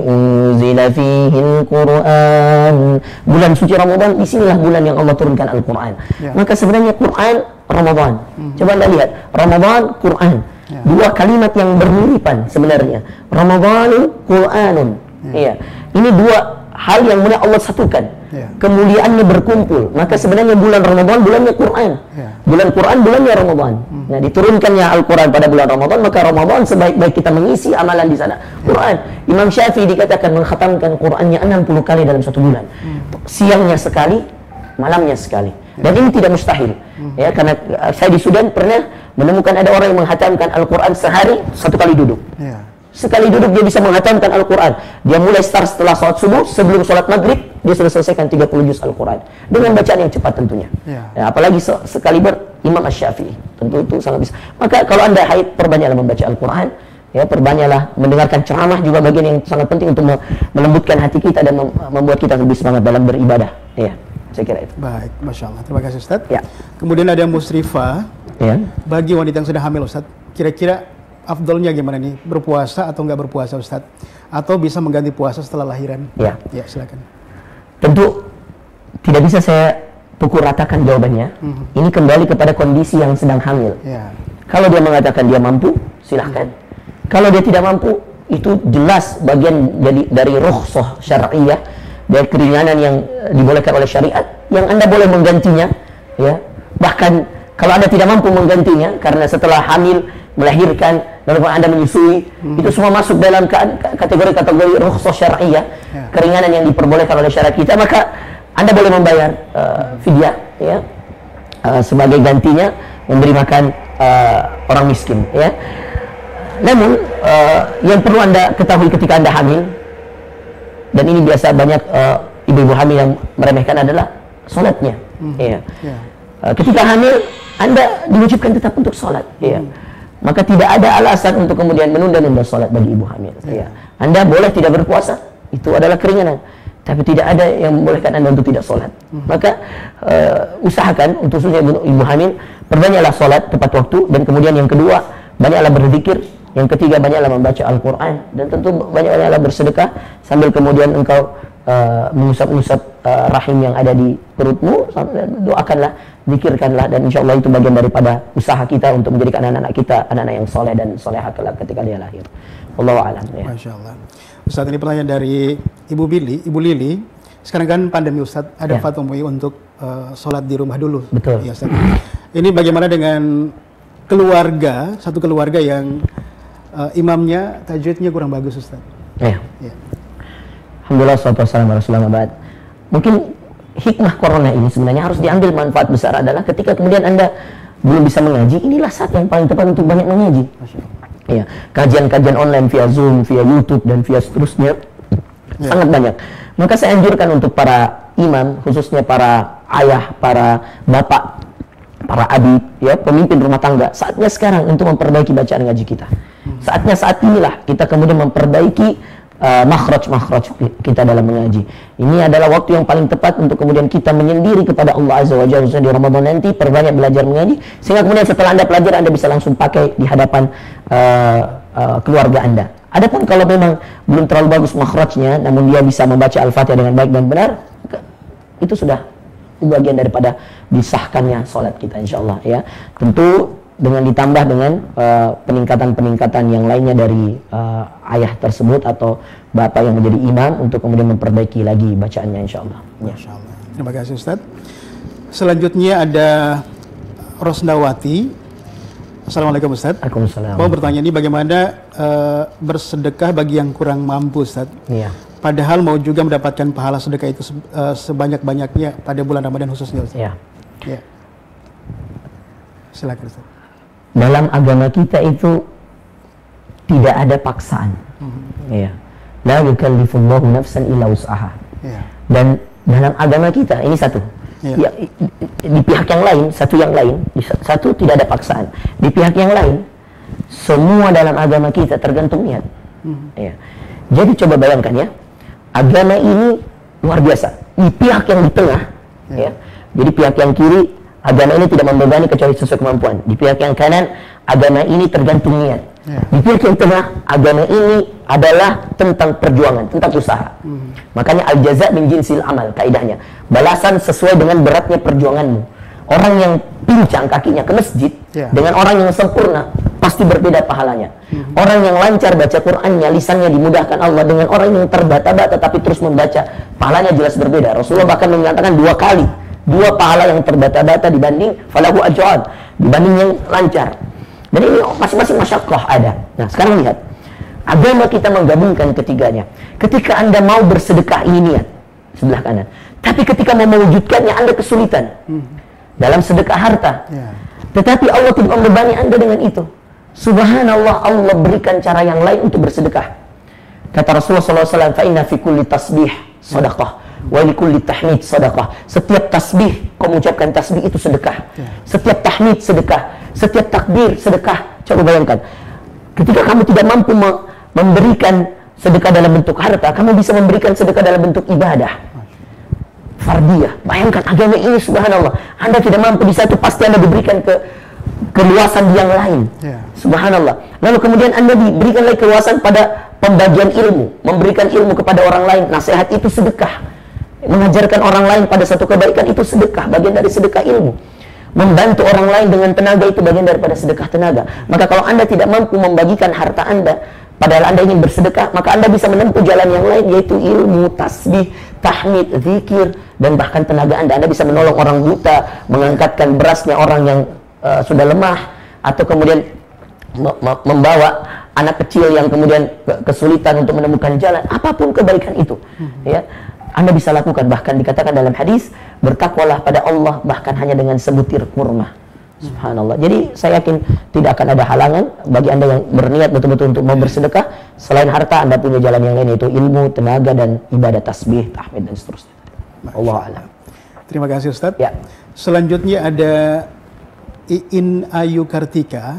unzila fihi al-Qur'an. Bulan suci Ramadan, disinilah bulan yang Allah turunkan Al-Quran. Maka sebenarnya Quran, Ramadan. Coba Anda lihat, Ramadan, Quran. Dua kalimat yang bermiripan sebenarnya. Ramadanun, Quranun. Iya. Ini dua hal yang mulai Allah satukan. Kemuliaannya berkumpul. Maka sebenarnya bulan Ramadan bulannya Quran. Bulan Quran bulannya Ramadan. Nah, diturunkannya Al-Quran pada bulan Ramadan, maka Ramadan sebaik-baik kita mengisi amalan di sana. Quran. Imam Syafi'i dikatakan mengkhatamkan Qurannya 60 kali dalam 1 bulan. Siangnya sekali, malamnya sekali. Dan ini tidak mustahil. Ya, karena saya di Sudan pernah menemukan ada orang yang menghatamkan Al-Quran sehari 1 kali duduk. Sekali duduk dia bisa menghatamkan Al-Quran. Dia mulai start setelah sholat subuh, sebelum sholat maghrib dia sudah selesaikan 30 juz Al-Quran dengan bacaan yang cepat tentunya. Ya, apalagi sekali Imam Asy-Syafi'i, tentu itu sangat bisa. Maka kalau Anda haid, perbanyaklah membaca Al-Quran, ya, perbanyaklah mendengarkan ceramah, juga bagian yang sangat penting untuk melembutkan hati kita dan membuat kita lebih semangat dalam beribadah. Ya, saya kira itu. Baik, Masya Allah. Terima kasih Ustaz. Ya. Kemudian ada Musrifah, bagi wanita yang sudah hamil Ustaz, kira-kira afdolnya gimana nih, berpuasa atau nggak berpuasa Ustaz? Atau bisa mengganti puasa setelah lahiran? Ya, silakan. Tentu tidak bisa saya pukul ratakan jawabannya. Ini kembali kepada kondisi yang sedang hamil. Kalau dia mengatakan dia mampu, silahkan. Kalau dia tidak mampu, itu jelas bagian dari rukhsah syar'iyah, dari keringanan yang dibolehkan oleh syariat, yang Anda boleh menggantinya. Ya, bahkan kalau Anda tidak mampu menggantinya karena setelah hamil, melahirkan, lalu Anda menyusui, itu semua masuk dalam kategori rukhsah syar'iyah, keringanan yang diperbolehkan oleh syariat kita, maka Anda boleh membayar fidyah, ya, sebagai gantinya memberi makan orang miskin, ya. Namun yang perlu Anda ketahui ketika Anda hamil, dan ini biasa banyak ibu-ibu hamil yang meremehkan, adalah sholatnya. Ketika hamil Anda diwajibkan tetap untuk sholat, ya. Maka tidak ada alasan untuk kemudian menunda-nunda sholat bagi ibu hamil. Anda boleh tidak berpuasa, itu adalah keringanan, tapi tidak ada yang membolehkan Anda untuk tidak sholat. Maka usahakan untuk khususnya ibu hamil, perbanyaklah sholat tepat waktu, dan kemudian yang kedua, banyaklah berzikir, yang ketiga banyaklah membaca Al-Quran, dan tentu banyaklah bersedekah sambil kemudian engkau mengusap-usap rahim yang ada di perutmu, doakanlah, zikirkanlah, dan insya Allah itu bagian daripada usaha kita untuk menjadikan anak-anak kita anak-anak yang soleh dan solehah kelak ketika dia lahir. Wallahu a'lam. Masya Allah. Ustaz, ini pertanyaan dari Ibu Lili. Sekarang kan pandemi Ustaz, ada fatwa MUI untuk sholat di rumah dulu. Betul. Ya, Ustaz. Ini bagaimana dengan satu keluarga yang imamnya tajwidnya kurang bagus Ustaz? Ya. Alhamdulillah, salatu wassalamu ala rasulillah. Mungkin hikmah corona ini sebenarnya harus diambil manfaat besar adalah ketika kemudian Anda belum bisa mengaji, inilah saat yang paling tepat untuk banyak mengaji. Ya, kajian-kajian online via Zoom, via YouTube, dan via seterusnya sangat banyak. Maka saya anjurkan untuk para imam, khususnya para ayah, para bapak, para abid, ya, pemimpin rumah tangga. Saatnya sekarang untuk memperbaiki bacaan ngaji kita. Saatnya saat inilah kita kemudian memperbaiki makhraj kita dalam mengaji. Ini adalah waktu yang paling tepat untuk kemudian kita menyendiri kepada Allah Azza wa Jalla di Ramadan nanti, perbanyak belajar mengaji, sehingga kemudian setelah Anda pelajari, Anda bisa langsung pakai di hadapan keluarga Anda. Adapun kalau memang belum terlalu bagus makhrajnya, namun dia bisa membaca Al-Fatihah dengan baik dan benar, itu sudah bagian daripada disahkannya sholat kita, insyaallah, ya. Tentu dengan ditambah dengan peningkatan-peningkatan yang lainnya dari ayah tersebut atau bapak yang menjadi imam untuk kemudian memperbaiki lagi bacaannya, insyaallah. Ya. Insyaallah. Terima kasih Ustaz. Selanjutnya ada Rosnawati. Assalamualaikum Ustaz. Waalaikumsalam. Mau bertanya ini bagaimana bersedekah bagi yang kurang mampu Ustaz? Iya. Padahal mau juga mendapatkan pahala sedekah itu sebanyak-banyaknya pada bulan Ramadan khususnya Ustaz. Ya. Ya. Silakan Ustaz. Dalam agama kita itu tidak ada paksaan. Ya. La yukallifullahu nafsan illa wus'aha. Ya. Dan dalam agama kita ini satu. Ya. Ya, di pihak yang lain, satu tidak ada paksaan. Di pihak yang lain, semua dalam agama kita tergantung niat. Ya. Jadi coba bayangkan ya, agama ini luar biasa. Di pihak yang di tengah, ya. Jadi pihak yang kiri, agama ini tidak membebani kecuali sesuai kemampuan. Di pihak yang kanan, agama ini tergantung niat. Di pihak yang tengah, agama ini adalah tentang perjuangan, tentang usaha. Makanya al-jaza' min jinsil amal, kaidahnya. Balasan sesuai dengan beratnya perjuanganmu. Orang yang pincang kakinya ke masjid dengan orang yang sempurna pasti berbeda pahalanya. Orang yang lancar baca Qur'annya, lisannya dimudahkan Allah, dengan orang yang terbata-bata tapi terus membaca, pahalanya jelas berbeda. Rasulullah bahkan mengatakan 2 kali, 2 pahala yang terbata-bata dibanding falahu ajran, dibanding yang lancar. Dan ini masing-masing masyaqqah ada. Nah, sekarang lihat, agama kita menggabungkan ketiganya. Ketika Anda mau bersedekah, ini niat sebelah kanan. Tapi ketika mau mewujudkannya, Anda kesulitan dalam sedekah harta. Tetapi Allah tidak membebani Anda dengan itu. Subhanallah, Allah berikan cara yang lain untuk bersedekah. Kata Rasulullah SAW, fa inna fi kulli tasbih sadaqah wa li kulli tahmid sadaqah. Setiap tasbih, kau mengucapkan tasbih itu sedekah. Setiap tahmid sedekah. Setiap takbir sedekah. Coba bayangkan, ketika kamu tidak mampu memberikan sedekah dalam bentuk harta, kamu bisa memberikan sedekah dalam bentuk ibadah fardiyah. Bayangkan agama ini, subhanallah, Anda tidak mampu di satu, pasti Anda diberikan keluasan yang lain. Subhanallah. Lalu kemudian Anda diberikan lagi keluasan pada pembagian ilmu, memberikan ilmu kepada orang lain. Nasihat itu sedekah. Mengajarkan orang lain pada satu kebaikan itu sedekah, bagian dari sedekah ilmu. Membantu orang lain dengan tenaga itu bagian daripada sedekah tenaga. Maka kalau Anda tidak mampu membagikan harta Anda, padahal Anda ingin bersedekah, maka Anda bisa menempuh jalan yang lain, yaitu ilmu, tasbih, tahmid, zikir, dan bahkan tenaga Anda. Anda bisa menolong orang buta, mengangkatkan berasnya orang yang sudah lemah, atau kemudian membawa anak kecil yang kemudian kesulitan untuk menemukan jalan. Apapun kebaikan itu, ya, Anda bisa lakukan. Bahkan dikatakan dalam hadis, bertakwalah pada Allah bahkan hanya dengan sebutir kurma. Subhanallah. Jadi saya yakin tidak akan ada halangan bagi Anda yang berniat betul-betul untuk mau bersedekah. Selain harta, Anda punya jalan yang lain, yaitu ilmu, tenaga, dan ibadah tasbih, tahmid, dan seterusnya. Allah a'lam. Terima kasih Ustaz. Ya. Selanjutnya ada Iin Ayu Kartika.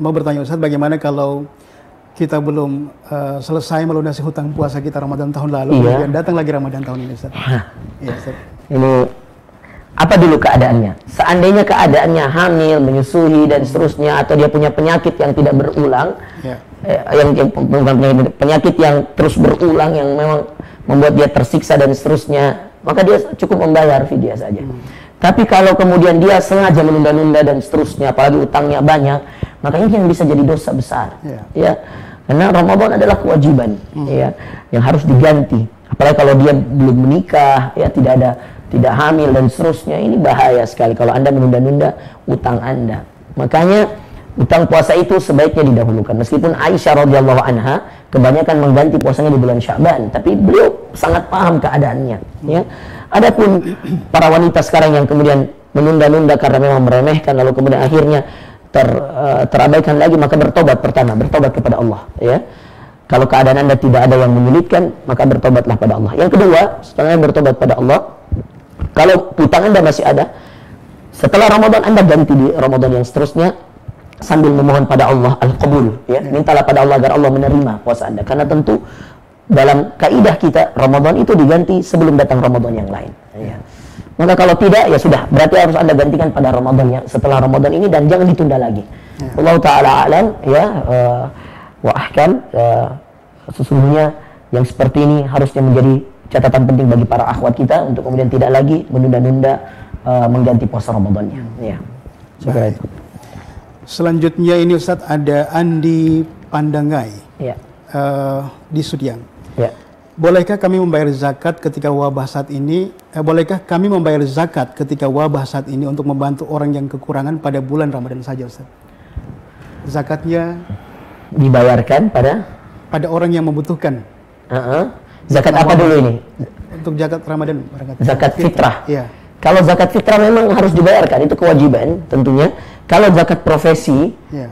Mau bertanya Ustaz, bagaimana kalau kita belum selesai melunasi hutang puasa kita Ramadan tahun lalu, kemudian datang lagi Ramadan tahun ini Ustaz? Iya Ustaz. Ini apa dulu keadaannya? Seandainya keadaannya hamil, menyusui, dan seterusnya, atau dia punya penyakit yang tidak berulang, yang penyakit yang terus berulang, yang memang membuat dia tersiksa dan seterusnya, maka dia cukup membayar fidyah saja. Tapi kalau kemudian dia sengaja menunda-nunda dan seterusnya, apalagi utangnya banyak, maka ini yang bisa jadi dosa besar. Ya, karena Ramadan adalah kewajiban, ya, yang harus diganti. Apalagi kalau dia belum menikah, ya, tidak hamil dan seterusnya, ini bahaya sekali kalau Anda menunda-nunda utang Anda. Makanya utang puasa itu sebaiknya didahulukan. Meskipun Aisyah radhiyallahu anha kebanyakan mengganti puasanya di bulan Sya'ban, tapi beliau sangat paham keadaannya, ya. Adapun para wanita sekarang yang kemudian menunda-nunda karena memang meremehkan, lalu kemudian akhirnya terabaikan lagi, maka bertobat pertama, bertobat kepada Allah, ya. Kalau keadaan Anda tidak ada yang menyulitkan, maka bertobatlah pada Allah. Yang kedua, setelah bertobat pada Allah, kalau utang Anda masih ada, Setelah Ramadan Anda ganti di Ramadan yang seterusnya sambil memohon pada Allah al-qabul, ya. Mintalah pada Allah agar Allah menerima puasa Anda, karena tentu dalam kaidah kita Ramadan itu diganti sebelum datang Ramadan yang lain, ya. Maka kalau tidak, ya sudah, berarti harus Anda gantikan pada Ramadan ya, setelah Ramadan ini, dan jangan ditunda lagi. Allah Ta'ala alam, ya, wa ahkam, sesungguhnya yang seperti ini harusnya menjadi catatan penting bagi para akhwat kita untuk kemudian tidak lagi menunda-nunda mengganti puasa Ramadannya, ya. Baik. Selanjutnya ini Ustadz ada Andi Pandangai, Ya. Di Sudiang. Ya. Bolehkah kami membayar zakat ketika wabah saat ini? Bolehkah kami membayar zakat ketika wabah saat ini untuk membantu orang yang kekurangan pada bulan Ramadan saja, Ustaz? Zakatnya Dibayarkan pada orang yang membutuhkan. zakat apa dulu ini? Untuk zakat Ramadan, Zakat fitrah. Iya. Kalau zakat fitrah memang harus dibayarkan, itu kewajiban tentunya. Kalau zakat profesi, Ya.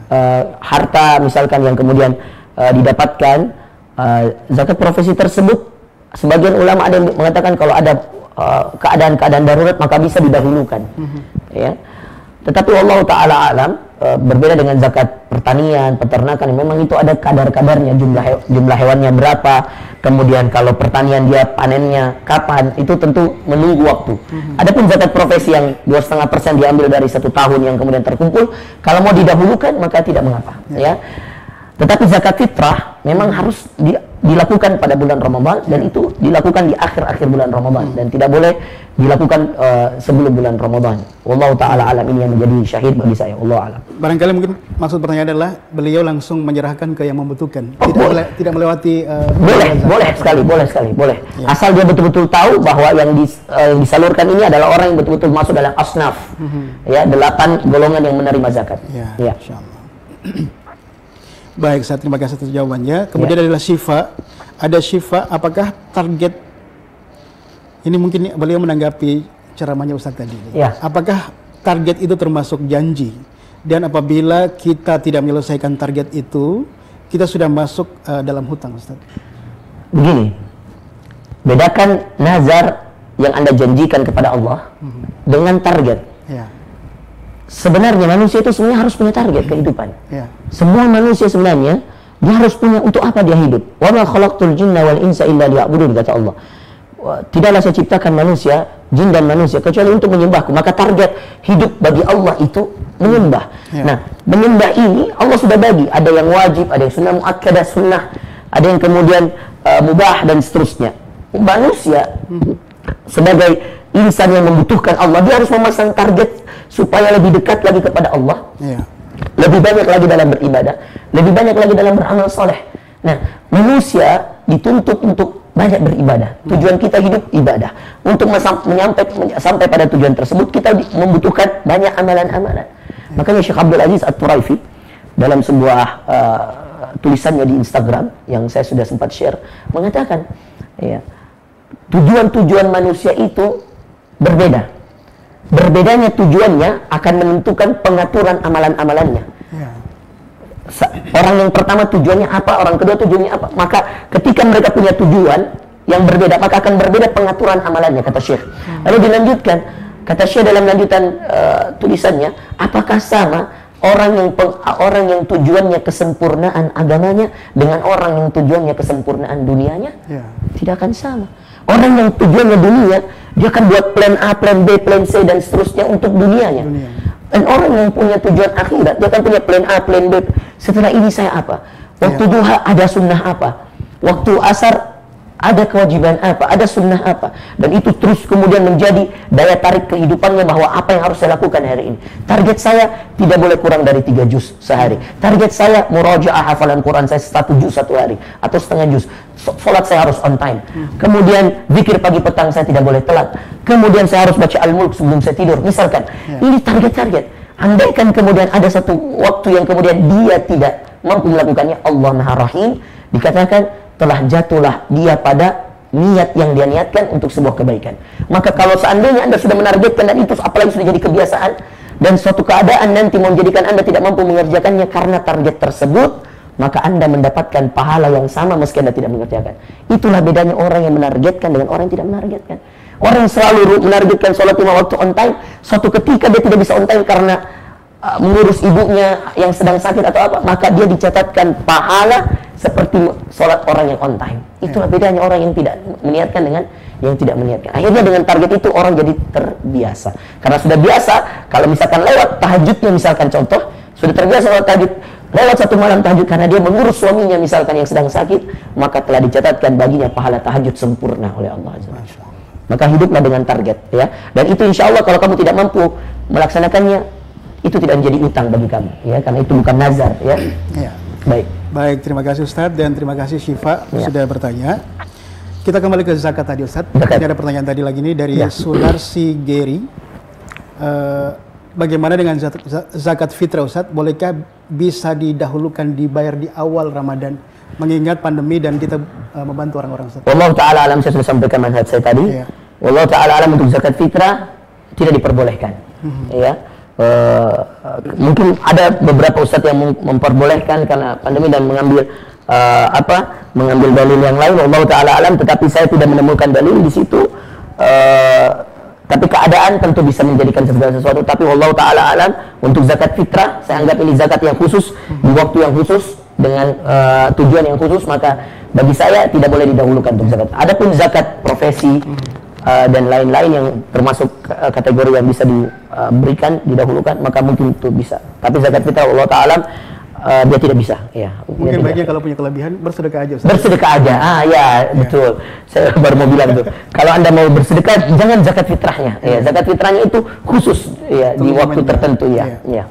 Harta misalkan yang kemudian didapatkan, zakat profesi tersebut, sebagian ulama ada yang mengatakan kalau ada keadaan-keadaan darurat maka bisa didahulukan, ya. Tetapi Allah Ta'ala alam, berbeda dengan zakat pertanian, peternakan, memang itu ada kadar-kadarnya, jumlah hewannya berapa, kemudian kalau pertanian dia panennya kapan, itu tentu menunggu waktu. Adapun zakat profesi yang 2,5% diambil dari 1 tahun yang kemudian terkumpul, kalau mau didahulukan maka tidak mengapa, ya. Tetapi zakat fitrah memang harus dilakukan pada bulan Ramadan, dan itu dilakukan di akhir-akhir bulan Ramadan, dan tidak boleh dilakukan sebelum bulan Ramadan. Wallahu Ta'ala alam, ini yang menjadi syahid bagi saya. Allah alam. Barangkali mungkin maksud pertanyaan adalah beliau langsung menyerahkan ke yang membutuhkan, tidak melewati. Boleh sekali. Ya. Asal dia betul-betul tahu bahwa yang disalurkan ini adalah orang yang betul-betul masuk dalam asnaf, ya, 8 golongan yang menerima zakat. Ya. Insyaallah. Baik, saya terima kasih atas jawabannya. Kemudian adalah Syifa. Ada Syifa, apakah target ini, mungkin beliau menanggapi ceramahnya Ustaz tadi. Ya. Apakah target itu termasuk janji? Dan apabila kita tidak menyelesaikan target itu, kita sudah masuk dalam hutang, Ustaz. Begini, bedakan nazar yang Anda janjikan kepada Allah dengan target. Ya. Sebenarnya manusia itu sebenarnya harus punya target kehidupan. Ya. Semua manusia sebenarnya dia harus punya untuk apa dia hidup. Wa ma khalaqtul jinna wal insa illa liya'budun, kata Allah. Tidaklah saya ciptakan manusia, jin dan manusia kecuali untuk menyembahku. Maka target hidup bagi Allah itu menyembah. Ya. Nah, menyembah ini Allah sudah bagi. Ada yang wajib, ada yang sunnah muakkadah, sunnah, ada yang kemudian mubah dan seterusnya. Manusia sebagai insan yang membutuhkan Allah, dia harus memasang target supaya lebih dekat lagi kepada Allah, lebih banyak lagi dalam beribadah, lebih banyak lagi dalam beramal soleh. Nah, manusia dituntut untuk banyak beribadah. Tujuan kita hidup ibadah. Untuk sampai pada tujuan tersebut kita membutuhkan banyak amalan-amalan. Makanya Syekh Abdul Aziz At-Turaifi dalam sebuah tulisannya di Instagram yang saya sudah sempat share mengatakan, ya, tujuan-tujuan manusia itu berbeda. Berbedanya tujuannya akan menentukan pengaturan amalan-amalannya. Orang yang pertama tujuannya apa, orang kedua tujuannya apa. Maka ketika mereka punya tujuan yang berbeda, maka akan berbeda pengaturan amalannya, kata Syekh. Lalu dilanjutkan, kata Syekh dalam lanjutan tulisannya, apakah sama orang yang tujuannya kesempurnaan agamanya dengan orang yang tujuannya kesempurnaan dunianya? Tidak akan sama. Orang yang tujuannya dunia, dia akan buat plan A, plan B, plan C dan seterusnya untuk dunianya. Dan orang yang punya tujuan akhirat, dia akan punya plan A, plan B. Setelah ini saya apa? Waktu duha ada sunnah apa? Waktu asar ada kewajiban apa? Ada sunnah apa? Dan itu terus kemudian menjadi daya tarik kehidupannya bahwa apa yang harus saya lakukan hari ini. Target saya tidak boleh kurang dari 3 juz sehari. Target saya murajaah hafalan Quran saya 1 juz 1 hari atau setengah juz. Salat saya harus on time. Kemudian zikir pagi petang saya tidak boleh telat. Kemudian saya harus baca Al-Mulk sebelum saya tidur. Misalkan, ini target-target. Andaikan kemudian ada satu waktu yang kemudian dia tidak mampu melakukannya, Allah Maha Rahim, dikatakan telah jatuhlah dia pada niat yang dia niatkan untuk sebuah kebaikan. Maka kalau seandainya Anda sudah menargetkan dan itu apalagi sudah jadi kebiasaan, dan suatu keadaan nanti menjadikan Anda tidak mampu mengerjakannya karena target tersebut, maka Anda mendapatkan pahala yang sama meski Anda tidak mengerjakan. Itulah bedanya orang yang menargetkan dengan orang yang tidak menargetkan. Orang selalu menargetkan sholat 5 waktu on time, suatu ketika dia tidak bisa on time karena mengurus ibunya yang sedang sakit atau apa, maka dia dicatatkan pahala seperti sholat orang yang on time. Itulah bedanya orang yang tidak meniatkan dengan yang tidak meniatkan. Akhirnya dengan target itu orang jadi terbiasa. Karena sudah biasa, kalau misalkan lewat tahajudnya misalkan contoh, sudah terbiasa lewat tahajud, lewat satu malam tahajud karena dia mengurus suaminya misalkan yang sedang sakit, maka telah dicatatkan baginya pahala tahajud sempurna oleh Allah Azza wa Jalla. Maka hiduplah dengan target, ya. Dan itu insya Allah kalau kamu tidak mampu melaksanakannya, itu tidak menjadi utang bagi kamu, ya, karena itu bukan nazar, ya. Baik, terima kasih Ustadz dan terima kasih Syifa sudah bertanya. Kita kembali ke zakat tadi Ustadz. Ini ada pertanyaan tadi lagi nih dari Sunarsi Geri. Bagaimana dengan zakat fitrah Ustadz? Bolehkah bisa didahulukan dibayar di awal Ramadan mengingat pandemi dan kita membantu orang-orang Ustadz? Wallahu ta'ala alam, saya sudah sampaikan manhaj saya tadi. Wallahu ta'ala alam, untuk zakat fitrah tidak diperbolehkan. Ya. Mungkin ada beberapa ustadz yang memperbolehkan karena pandemi dan mengambil mengambil dalil yang lain, Allah Ta'ala alam, tetapi saya tidak menemukan dalil di situ. Tapi keadaan tentu bisa menjadikan segala sesuatu, tapi Allah Ta'ala alam, untuk zakat fitrah saya anggap ini zakat yang khusus di waktu yang khusus dengan tujuan yang khusus, maka bagi saya tidak boleh didahulukan untuk zakat. Adapun zakat profesi dan lain-lain yang termasuk kategori yang bisa diberikan, didahulukan, maka mungkin itu bisa. Tapi zakat fitrah Allah Ta'ala dia tidak bisa, ya. Mungkin baiknya kalau punya kelebihan bersedekah aja Ustaz. Bersedekah aja, betul. Saya baru mau bilang tuh. Kalau Anda mau bersedekah, jangan zakat fitrahnya. Ya, zakat fitrahnya itu khusus, ya, di waktu tertentu, ya.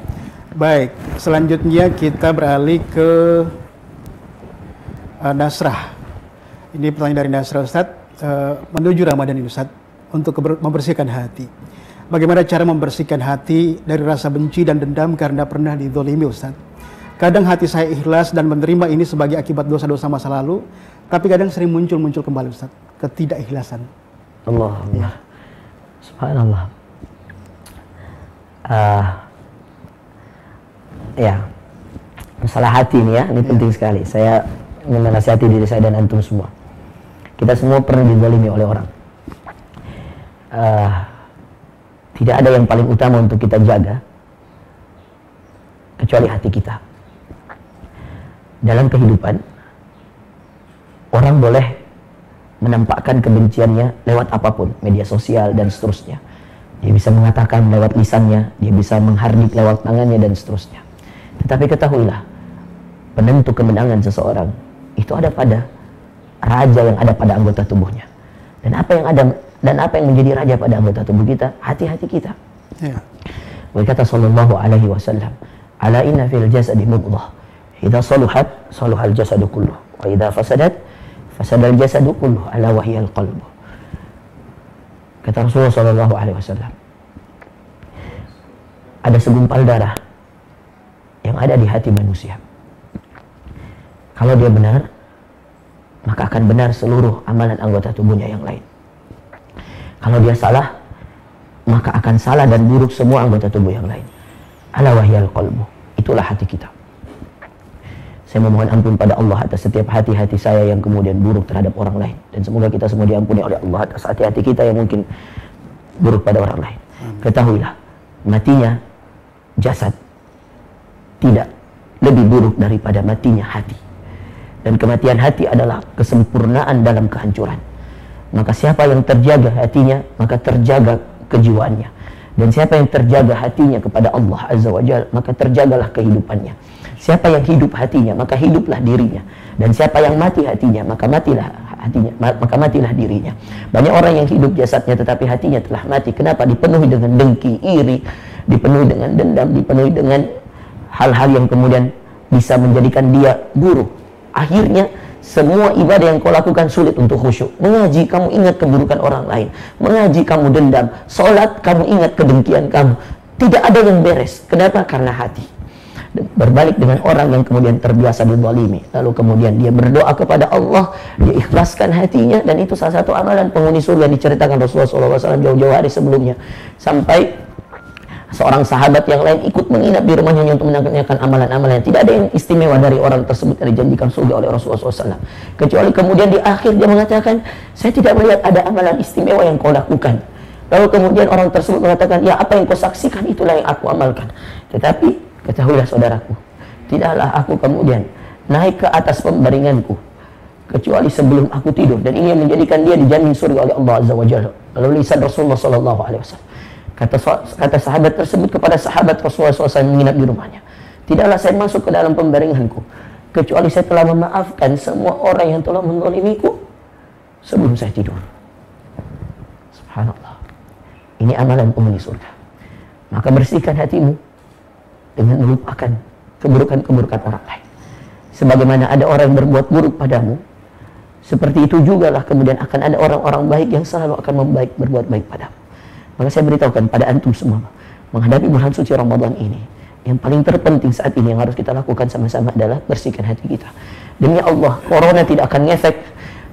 Baik, selanjutnya kita beralih ke Nasrah. Ini pertanyaan dari Nasrah Ustadz. Menuju Ramadan ini Ustadz, untuk membersihkan hati. Bagaimana cara membersihkan hati dari rasa benci dan dendam karena pernah dizolimi Ustadz? Kadang hati saya ikhlas dan menerima ini sebagai akibat dosa-dosa masa lalu, tapi kadang sering muncul kembali Ustadz, ketidakikhlasan. Allah. Subhanallah. Masalah hati ini, ya, ini penting sekali. Saya ingin menasihati diri saya dan antum semua. Kita semua pernah dizalimi oleh orang. Tidak ada yang paling utama untuk kita jaga kecuali hati kita. Dalam kehidupan, orang boleh menampakkan kebenciannya lewat apapun, media sosial dan seterusnya. Dia bisa mengatakan lewat lisannya, dia bisa menghardik lewat tangannya dan seterusnya. Tetapi ketahuilah, penentu kemenangan seseorang itu ada pada raja yang ada pada anggota tubuhnya. Dan apa yang menjadi raja pada anggota tubuh kita? Hati-hati kita. Berkata sallallahu alaihi wasallam, "Ala inna fil jasadi mudghah, idza saluhat saluhal jasadu kulluh, wa idza fasadat fasadal jasadu kulluh, ala wa hiyal qalb." Kata Rasulullah sallallahu alaihi wasallam, ada segumpal darah yang ada di hati manusia. Kalau dia benar, maka akan benar seluruh amalan anggota tubuhnya yang lain. Kalau dia salah, maka akan salah dan buruk semua anggota tubuh yang lain. Ala wahyal qalbu, itulah hati kita. Saya memohon ampun pada Allah atas setiap hati-hati saya yang kemudian buruk terhadap orang lain, dan semoga kita semua diampuni oleh Allah atas hati-hati kita yang mungkin buruk pada orang lain. Ketahuilah, matinya jasad tidak lebih buruk daripada matinya hati. Dan kematian hati adalah kesempurnaan dalam kehancuran. Maka siapa yang terjaga hatinya, maka terjaga kejiwaannya. Dan siapa yang terjaga hatinya kepada Allah Azza wa Jalla, maka terjagalah kehidupannya. Siapa yang hidup hatinya, maka hiduplah dirinya. Dan siapa yang mati hatinya, maka matilah dirinya. Banyak orang yang hidup jasadnya tetapi hatinya telah mati. Kenapa? Dipenuhi dengan dengki, iri, dipenuhi dengan dendam, dipenuhi dengan hal-hal yang kemudian bisa menjadikan dia buruk. Akhirnya semua ibadah yang kau lakukan sulit untuk khusyuk. Mengaji, kamu ingat keburukan orang lain. Mengaji, kamu dendam. Sholat, kamu ingat kedengkian kamu. Tidak ada yang beres. Kenapa? Karena hati. Berbalik dengan orang yang kemudian terbiasa dizalimi, lalu kemudian dia berdoa kepada Allah, dia ikhlaskan hatinya, dan itu salah satu amalan penghuni surga yang diceritakan Rasulullah SAW jauh-jauh hari sebelumnya. Sampai seorang sahabat yang lain ikut menginap di rumahnya hanya untuk menanyakan amalan-amalan. Tidak ada yang istimewa dari orang tersebut yang dijanjikan surga oleh Rasulullah SAW. Kecuali kemudian di akhir dia mengatakan, saya tidak melihat ada amalan istimewa yang kau lakukan. Lalu kemudian orang tersebut mengatakan, ya apa yang kau saksikan itulah yang aku amalkan. Tetapi ketahuilah saudaraku, tidaklah aku kemudian naik ke atas pembaringanku kecuali sebelum aku tidur, dan ini yang menjadikan dia dijamin surga oleh Allah Azza wa Jalla. Lalu lisan Rasulullah SAW. Kata sahabat tersebut kepada sahabat Rasulullah SAW yang menginap di rumahnya, tidaklah saya masuk ke dalam pembaringanku kecuali saya telah memaafkan semua orang yang telah menzalimiku sebelum saya tidur. Subhanallah. Ini amalan penghuni surga. Maka bersihkan hatimu dengan melupakan keburukan-keburukan orang lain. Sebagaimana ada orang yang berbuat buruk padamu, seperti itu jugalah kemudian akan ada orang-orang baik yang selalu akan berbuat baik padamu. Maka saya beritahukan pada antum semua, menghadapi bulan suci Ramadan ini, yang paling terpenting saat ini yang harus kita lakukan sama-sama adalah bersihkan hati kita. Demi Allah, corona tidak akan ngefek,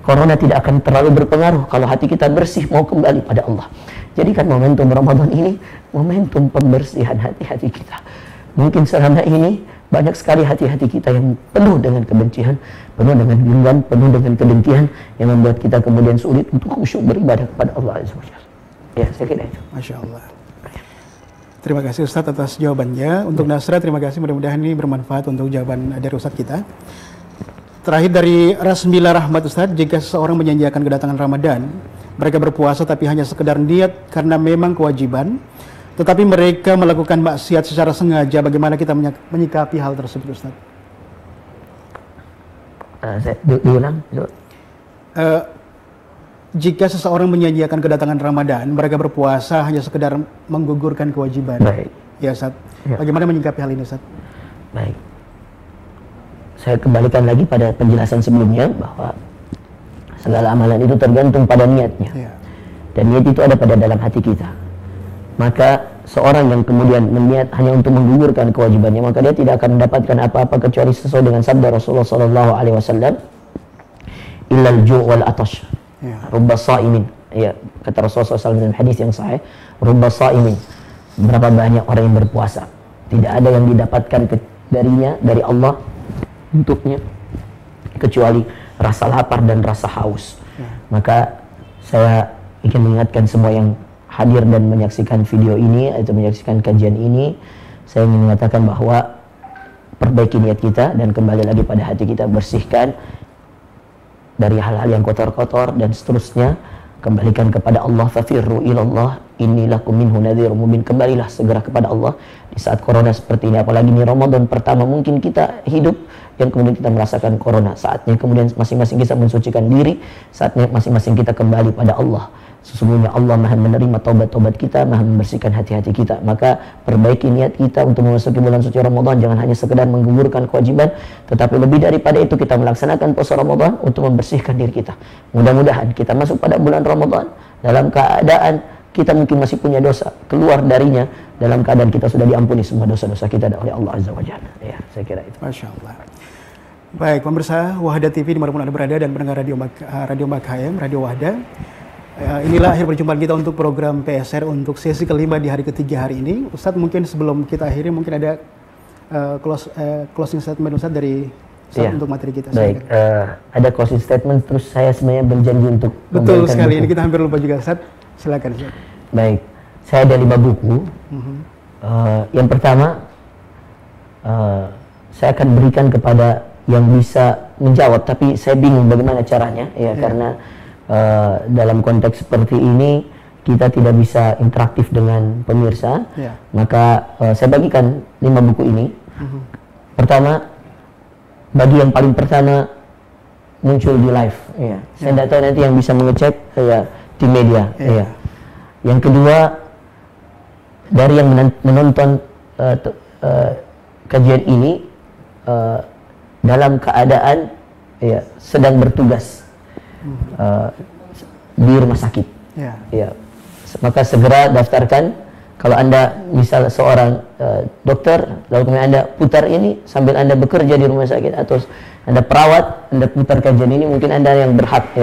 corona tidak akan terlalu berpengaruh kalau hati kita bersih mau kembali pada Allah. Jadikan momentum Ramadan ini momentum pembersihan hati-hati kita. Mungkin selama ini banyak sekali hati-hati kita yang penuh dengan kebencian, penuh dengan dendam, penuh dengan kedengkian yang membuat kita kemudian sulit untuk khusyuk beribadah kepada Allah Azza wa Jalla. Ya, saya kira itu. Masya Allah. Terima kasih Ustadz atas jawabannya. Untuk Nasra, terima kasih. Mudah-mudahan ini bermanfaat untuk jawaban dari Ustadz kita. Terakhir dari Rasmila Rahmat Ustadz, jika seseorang menyanyiakan kedatangan Ramadan, mereka berpuasa tapi hanya sekedar niat karena memang kewajiban, tetapi mereka melakukan maksiat secara sengaja, bagaimana kita menyikapi hal tersebut Ustadz? Diulang. Jika seseorang menyanyiakan kedatangan Ramadan, mereka berpuasa hanya sekedar menggugurkan kewajiban. Baik. Ya Ustadz, bagaimana menyikapi hal ini Ustadz? Baik. Saya kembalikan lagi pada penjelasan sebelumnya bahwa segala amalan itu tergantung pada niatnya. Ya. Dan niat itu ada pada dalam hati kita. Maka seorang yang kemudian berniat hanya untuk menggugurkan kewajibannya, maka dia tidak akan mendapatkan apa-apa kecuali sesuai dengan sabda Rasulullah SAW, illal ju' wal atash. Rubba sa'imin. Ya, kata Rasulullah SAW dalam hadis yang sahih, rubba sa'imin. Berapa banyak orang yang berpuasa, tidak ada yang didapatkan darinya, dari Allah untuknya, kecuali rasa lapar dan rasa haus. Maka saya ingin mengingatkan semua yang hadir dan menyaksikan video ini atau menyaksikan kajian ini, saya ingin mengatakan bahwa perbaiki niat kita dan kembali lagi pada hati kita, bersihkan dari hal-hal yang kotor-kotor dan seterusnya, kembalikan kepada Allah. Fafirru ilallah inni lakum minhu nadhirun mubin. Kembalilah segera kepada Allah di saat corona seperti ini, apalagi ini Ramadan pertama mungkin kita hidup yang kemudian kita merasakan corona. Saatnya kemudian masing-masing kita mensucikan diri, saatnya masing-masing kita kembali pada Allah. Sesungguhnya Allah Maha menerima taubat-taubat kita, Maha membersihkan hati-hati kita. Maka perbaiki niat kita untuk memasuki bulan suci Ramadan, jangan hanya sekedar menggugurkan kewajiban, tetapi lebih daripada itu kita melaksanakan puasa Ramadan untuk membersihkan diri kita. Mudah-mudahan kita masuk pada bulan Ramadan dalam keadaan kita mungkin masih punya dosa, keluar darinya dalam keadaan kita sudah diampuni semua dosa-dosa kita oleh Allah Azza wa Jalla. Ya, saya kira itu. Masya Allah. Baik, pemirsa Wahda TV dimanapun Anda berada dan pendengar Radio Makhaim, Radio Wahda. Inilah akhir perjumpaan kita untuk program PSR untuk sesi kelima di hari ketiga hari ini. Ustadz, mungkin sebelum kita akhiri mungkin ada closing statement Ustadz dari Ustadz untuk materi kita. Baik, ada closing statement, terus saya sebenarnya berjanji untuk betul sekali, buku. Ini kita hampir lupa juga Ustadz. Silakan Ustadz. Baik, saya ada 5 buku. Yang pertama, saya akan berikan kepada yang bisa menjawab, tapi saya bingung bagaimana caranya, karena dalam konteks seperti ini kita tidak bisa interaktif dengan pemirsa, maka saya bagikan 5 buku ini. Pertama, bagi yang paling pertama muncul di live, saya tidak tahu nanti yang bisa mengecek di media. Yang kedua, dari yang menonton kajian ini dalam keadaan sedang bertugas di rumah sakit, maka segera daftarkan. Kalau Anda misal seorang dokter, lalu kemudian Anda putar ini sambil Anda bekerja di rumah sakit, atau Anda perawat, Anda putar kajian ini, mungkin Anda yang berhak,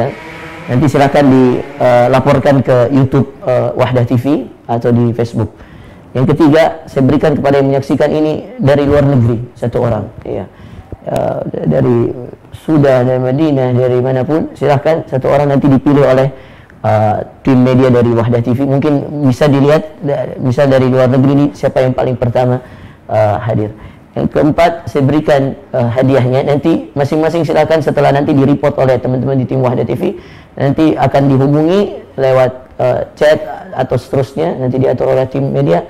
nanti silakan dilaporkan ke YouTube Wahda TV atau di Facebook. Yang ketiga, saya berikan kepada yang menyaksikan ini dari luar negeri, satu orang, ya. Dari Sudan, dari Madinah, dari manapun, silahkan satu orang nanti dipilih oleh tim media dari Wahdah TV. Mungkin bisa dilihat, misal dari luar negeri ini siapa yang paling pertama hadir. Yang keempat, saya berikan hadiahnya. Nanti masing-masing silakan setelah nanti di-report oleh teman-teman di tim Wahdah TV, nanti akan dihubungi lewat chat atau seterusnya, nanti diatur oleh tim media.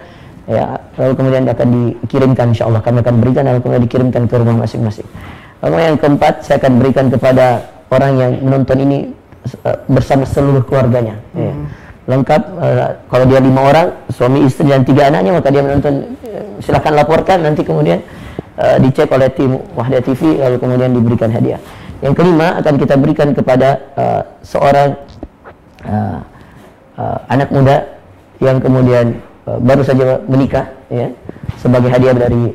Ya, lalu kemudian akan dikirimkan, insyaallah kami akan berikan, lalu kemudian dikirimkan ke rumah masing-masing. Lalu yang keempat, saya akan berikan kepada orang yang menonton ini bersama seluruh keluarganya. Ya. Lengkap, kalau dia 5 orang, suami, istri dan 3 anaknya, maka dia menonton, silakan laporkan, nanti kemudian dicek oleh tim Wahdah TV, lalu kemudian diberikan hadiah. Yang kelima, akan kita berikan kepada seorang anak muda yang kemudian baru saja menikah, ya, sebagai hadiah dari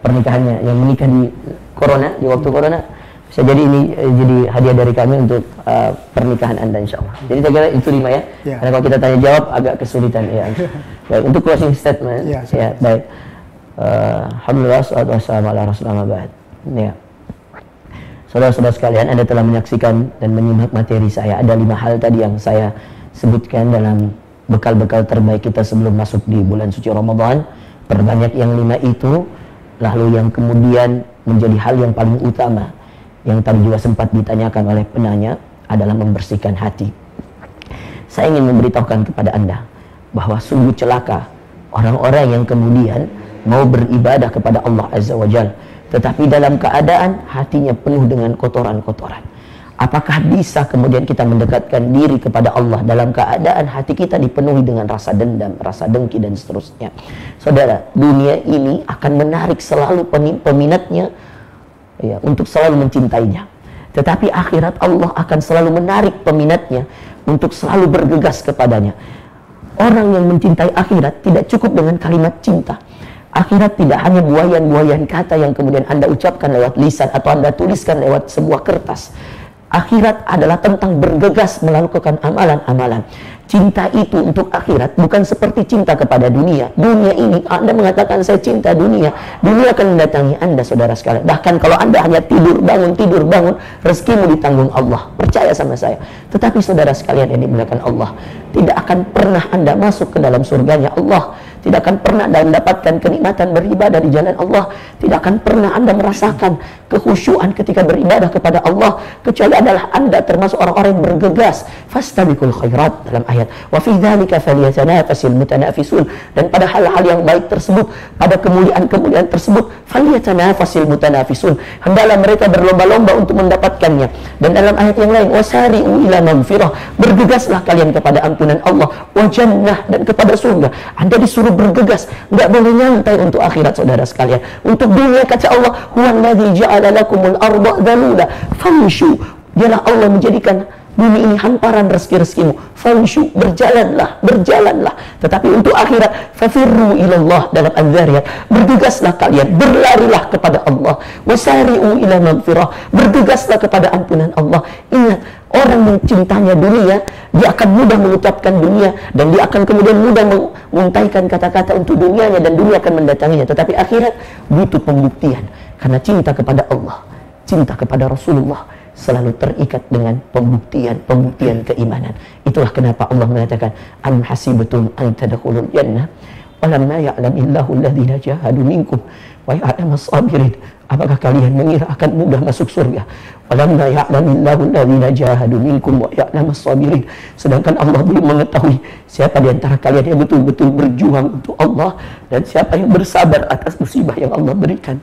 pernikahannya, yang menikah di corona, di waktu corona. Bisa jadi ini jadi hadiah dari kami untuk pernikahan Anda, insyaallah. Jadi saya kira itu 5 ya. Karena kalau kita tanya jawab agak kesulitan ya. Baik, untuk closing statement ya, baik. Alhamdulillah, salatu wassalamu ala rasulillah ba'd. Ya. Saudara-saudara sekalian, Anda telah menyaksikan dan menyimak materi saya. Ada 5 hal tadi yang saya sebutkan dalam bekal-bekal terbaik kita sebelum masuk di bulan suci Ramadan. Perbanyak yang 5 itu, lalu yang kemudian menjadi hal yang paling utama yang tadi juga sempat ditanyakan oleh penanya adalah membersihkan hati. Saya ingin memberitahukan kepada Anda bahwa sungguh celaka orang-orang yang kemudian mau beribadah kepada Allah Azza wa Jalla, tetapi dalam keadaan hatinya penuh dengan kotoran-kotoran. Apakah bisa kemudian kita mendekatkan diri kepada Allah dalam keadaan hati kita dipenuhi dengan rasa dendam, rasa dengki dan seterusnya? Saudara, dunia ini akan menarik selalu peminatnya, ya, untuk selalu mencintainya. Tetapi akhirat Allah akan selalu menarik peminatnya untuk selalu bergegas kepadanya. Orang yang mencintai akhirat tidak cukup dengan kalimat cinta. Akhirat tidak hanya buayan-buayan kata yang kemudian Anda ucapkan lewat lisan atau Anda tuliskan lewat sebuah kertas. Akhirat adalah tentang bergegas melakukan amalan-amalan. Cinta itu untuk akhirat bukan seperti cinta kepada dunia. Dunia ini, Anda mengatakan saya cinta dunia, dunia akan mendatangi Anda, saudara sekalian. Bahkan kalau Anda hanya tidur bangun, rezekimu ditanggung Allah. Percaya sama saya. Tetapi saudara sekalian yang dimuliakan Allah, tidak akan pernah Anda masuk ke dalam surganya Allah. Tidak akan pernah Anda mendapatkan kenikmatan beribadah di jalan Allah. Tidak akan pernah Anda merasakan kekhusyuan ketika beribadah kepada Allah, kecuali adalah Anda termasuk orang-orang yang bergegas. Fastabiqul khairat dalam ayat. Wa fi dzalika falyatanafasil mutanafisun. Dan pada hal-hal yang baik tersebut, pada kemuliaan-kemuliaan tersebut, falyatanafasil mutanafisun. Hendaklah mereka berlomba-lomba untuk mendapatkannya. Dan dalam ayat yang lain, wasari'u ila maghfirah. Bergegaslah kalian kepada ampunan Allah, wa jannah, dan kepada surga. Anda disuruh bergegas, nggak boleh nyantai untuk akhirat, saudara sekalian. Untuk dunia kata Allah, huwallazi ja'ala lakumul arda dzalula famshu. Dialah Allah menjadikan bumi ini hamparan rezeki-rezekimu. Famshu, berjalanlah. Tetapi untuk akhirat, fafirru ilallah dalam Al-Dzariyat. Bergegaslah kalian, berlarilah kepada Allah. Wasari'u ila maghfirah. Bergegaslah kepada ampunan Allah. Ingat, orang yang cintanya dunia, dia akan mudah mengucapkan dunia, dan dia akan kemudian mudah menguntaikan kata-kata untuk dunianya, dan dunia akan mendatanginya. Tetapi akhirat butuh pembuktian, karena cinta kepada Allah, cinta kepada Rasulullah selalu terikat dengan pembuktian keimanan. Itulah kenapa Allah mengatakan, am hasibtum an tadkhulul jannah walamma ya'lamillahu alladhina jahadu minkum wa ya'lamus sabirin. Apakah kalian mengira akan mudah masuk surga? Walamma ya'lamillahu alladhina jahadu minkum wa ya'lamus sabirin. Sedangkan Allah belum mengetahui siapa di antara kalian yang betul-betul berjuang untuk Allah dan siapa yang bersabar atas musibah yang Allah berikan.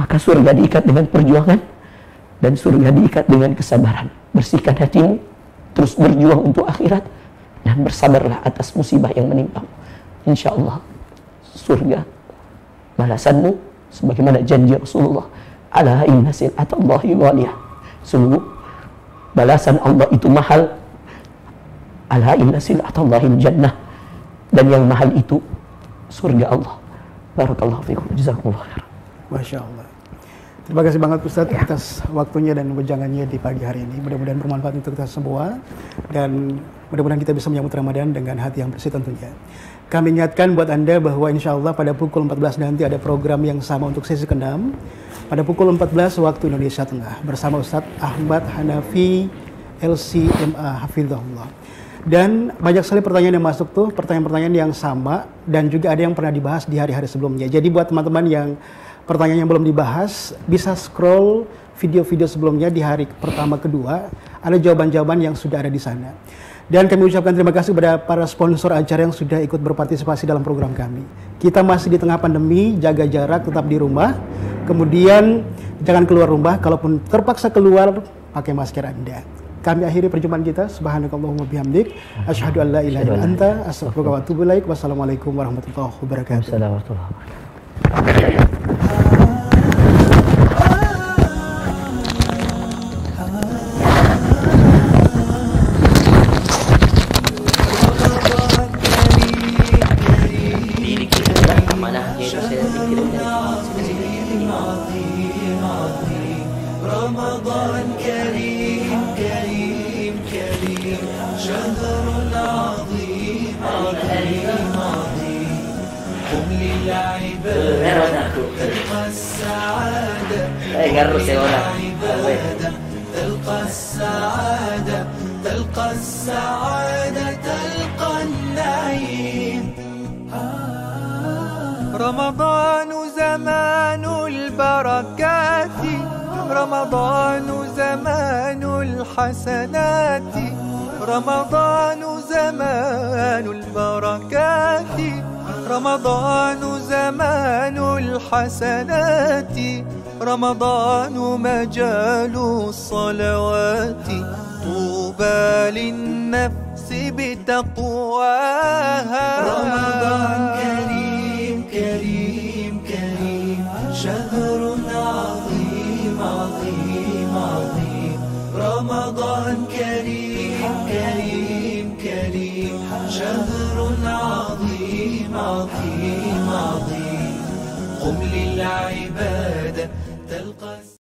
Maka surga diikat dengan perjuangan dan surga diikat dengan kesabaran. Bersihkan hatimu, terus berjuang untuk akhirat, dan bersabarlah atas musibah yang menimpamu. Insya Allah surga balasanmu sebagaimana janji Rasulullah, ala inna sil'atallahi ghaliyah. Sungguh balasan Allah itu mahal. Ala inna sil'atallahi jannah. Dan yang mahal itu surga Allah. Barakallahu fikum. Jazakumullah khair. Masya Allah. Terima kasih banget Ustadz atas waktunya dan wejangannya di pagi hari ini. Mudah-mudahan bermanfaat untuk kita semua dan mudah-mudahan kita bisa menyambut Ramadan dengan hati yang bersih tentunya. Kami ingatkan buat Anda bahwa insya Allah pada pukul 14 nanti ada program yang sama untuk sesi ke-6 pada pukul 14 waktu Indonesia Tengah bersama Ustadz Ahmad Hanafi LCMA Hafizahullah. Dan banyak sekali pertanyaan yang masuk tuh, pertanyaan-pertanyaan yang sama dan juga ada yang pernah dibahas di hari-hari sebelumnya. Jadi buat teman-teman yang pertanyaan yang belum dibahas, bisa scroll video-video sebelumnya di hari pertama kedua, ada jawaban-jawaban yang sudah ada di sana. Dan kami ucapkan terima kasih kepada para sponsor acara yang sudah ikut berpartisipasi dalam program kami. Kita masih di tengah pandemi, jaga jarak, tetap di rumah. Kemudian jangan keluar rumah, kalaupun terpaksa keluar, pakai masker Anda. Kami akhiri perjumpaan kita. Subhanakallahumma bihamdik, asyhadu an la ilaha illa anta, astaghfiruka wa atubu ilaik. Wassalamualaikum warahmatullahi wabarakatuh. رمضان كريم كريم كريم شهر عظيم عظيم عظيم قم للعبادة تلقى السعادة تلقى السعادة تلقى السعادة تلقى النعيم رمضان زمان البركات رمضان زمان الحسنات رمضان زمان البركات رمضان زمان الحسنات رمضان مجال الصلوات طوبى للنفس بتقواها رمضان كريم كريم كريم شهر عظيم عظيم عظيم رمضان كريم كريم كريم شهر عظيم عظيم عظيم قم للعبادة تلقى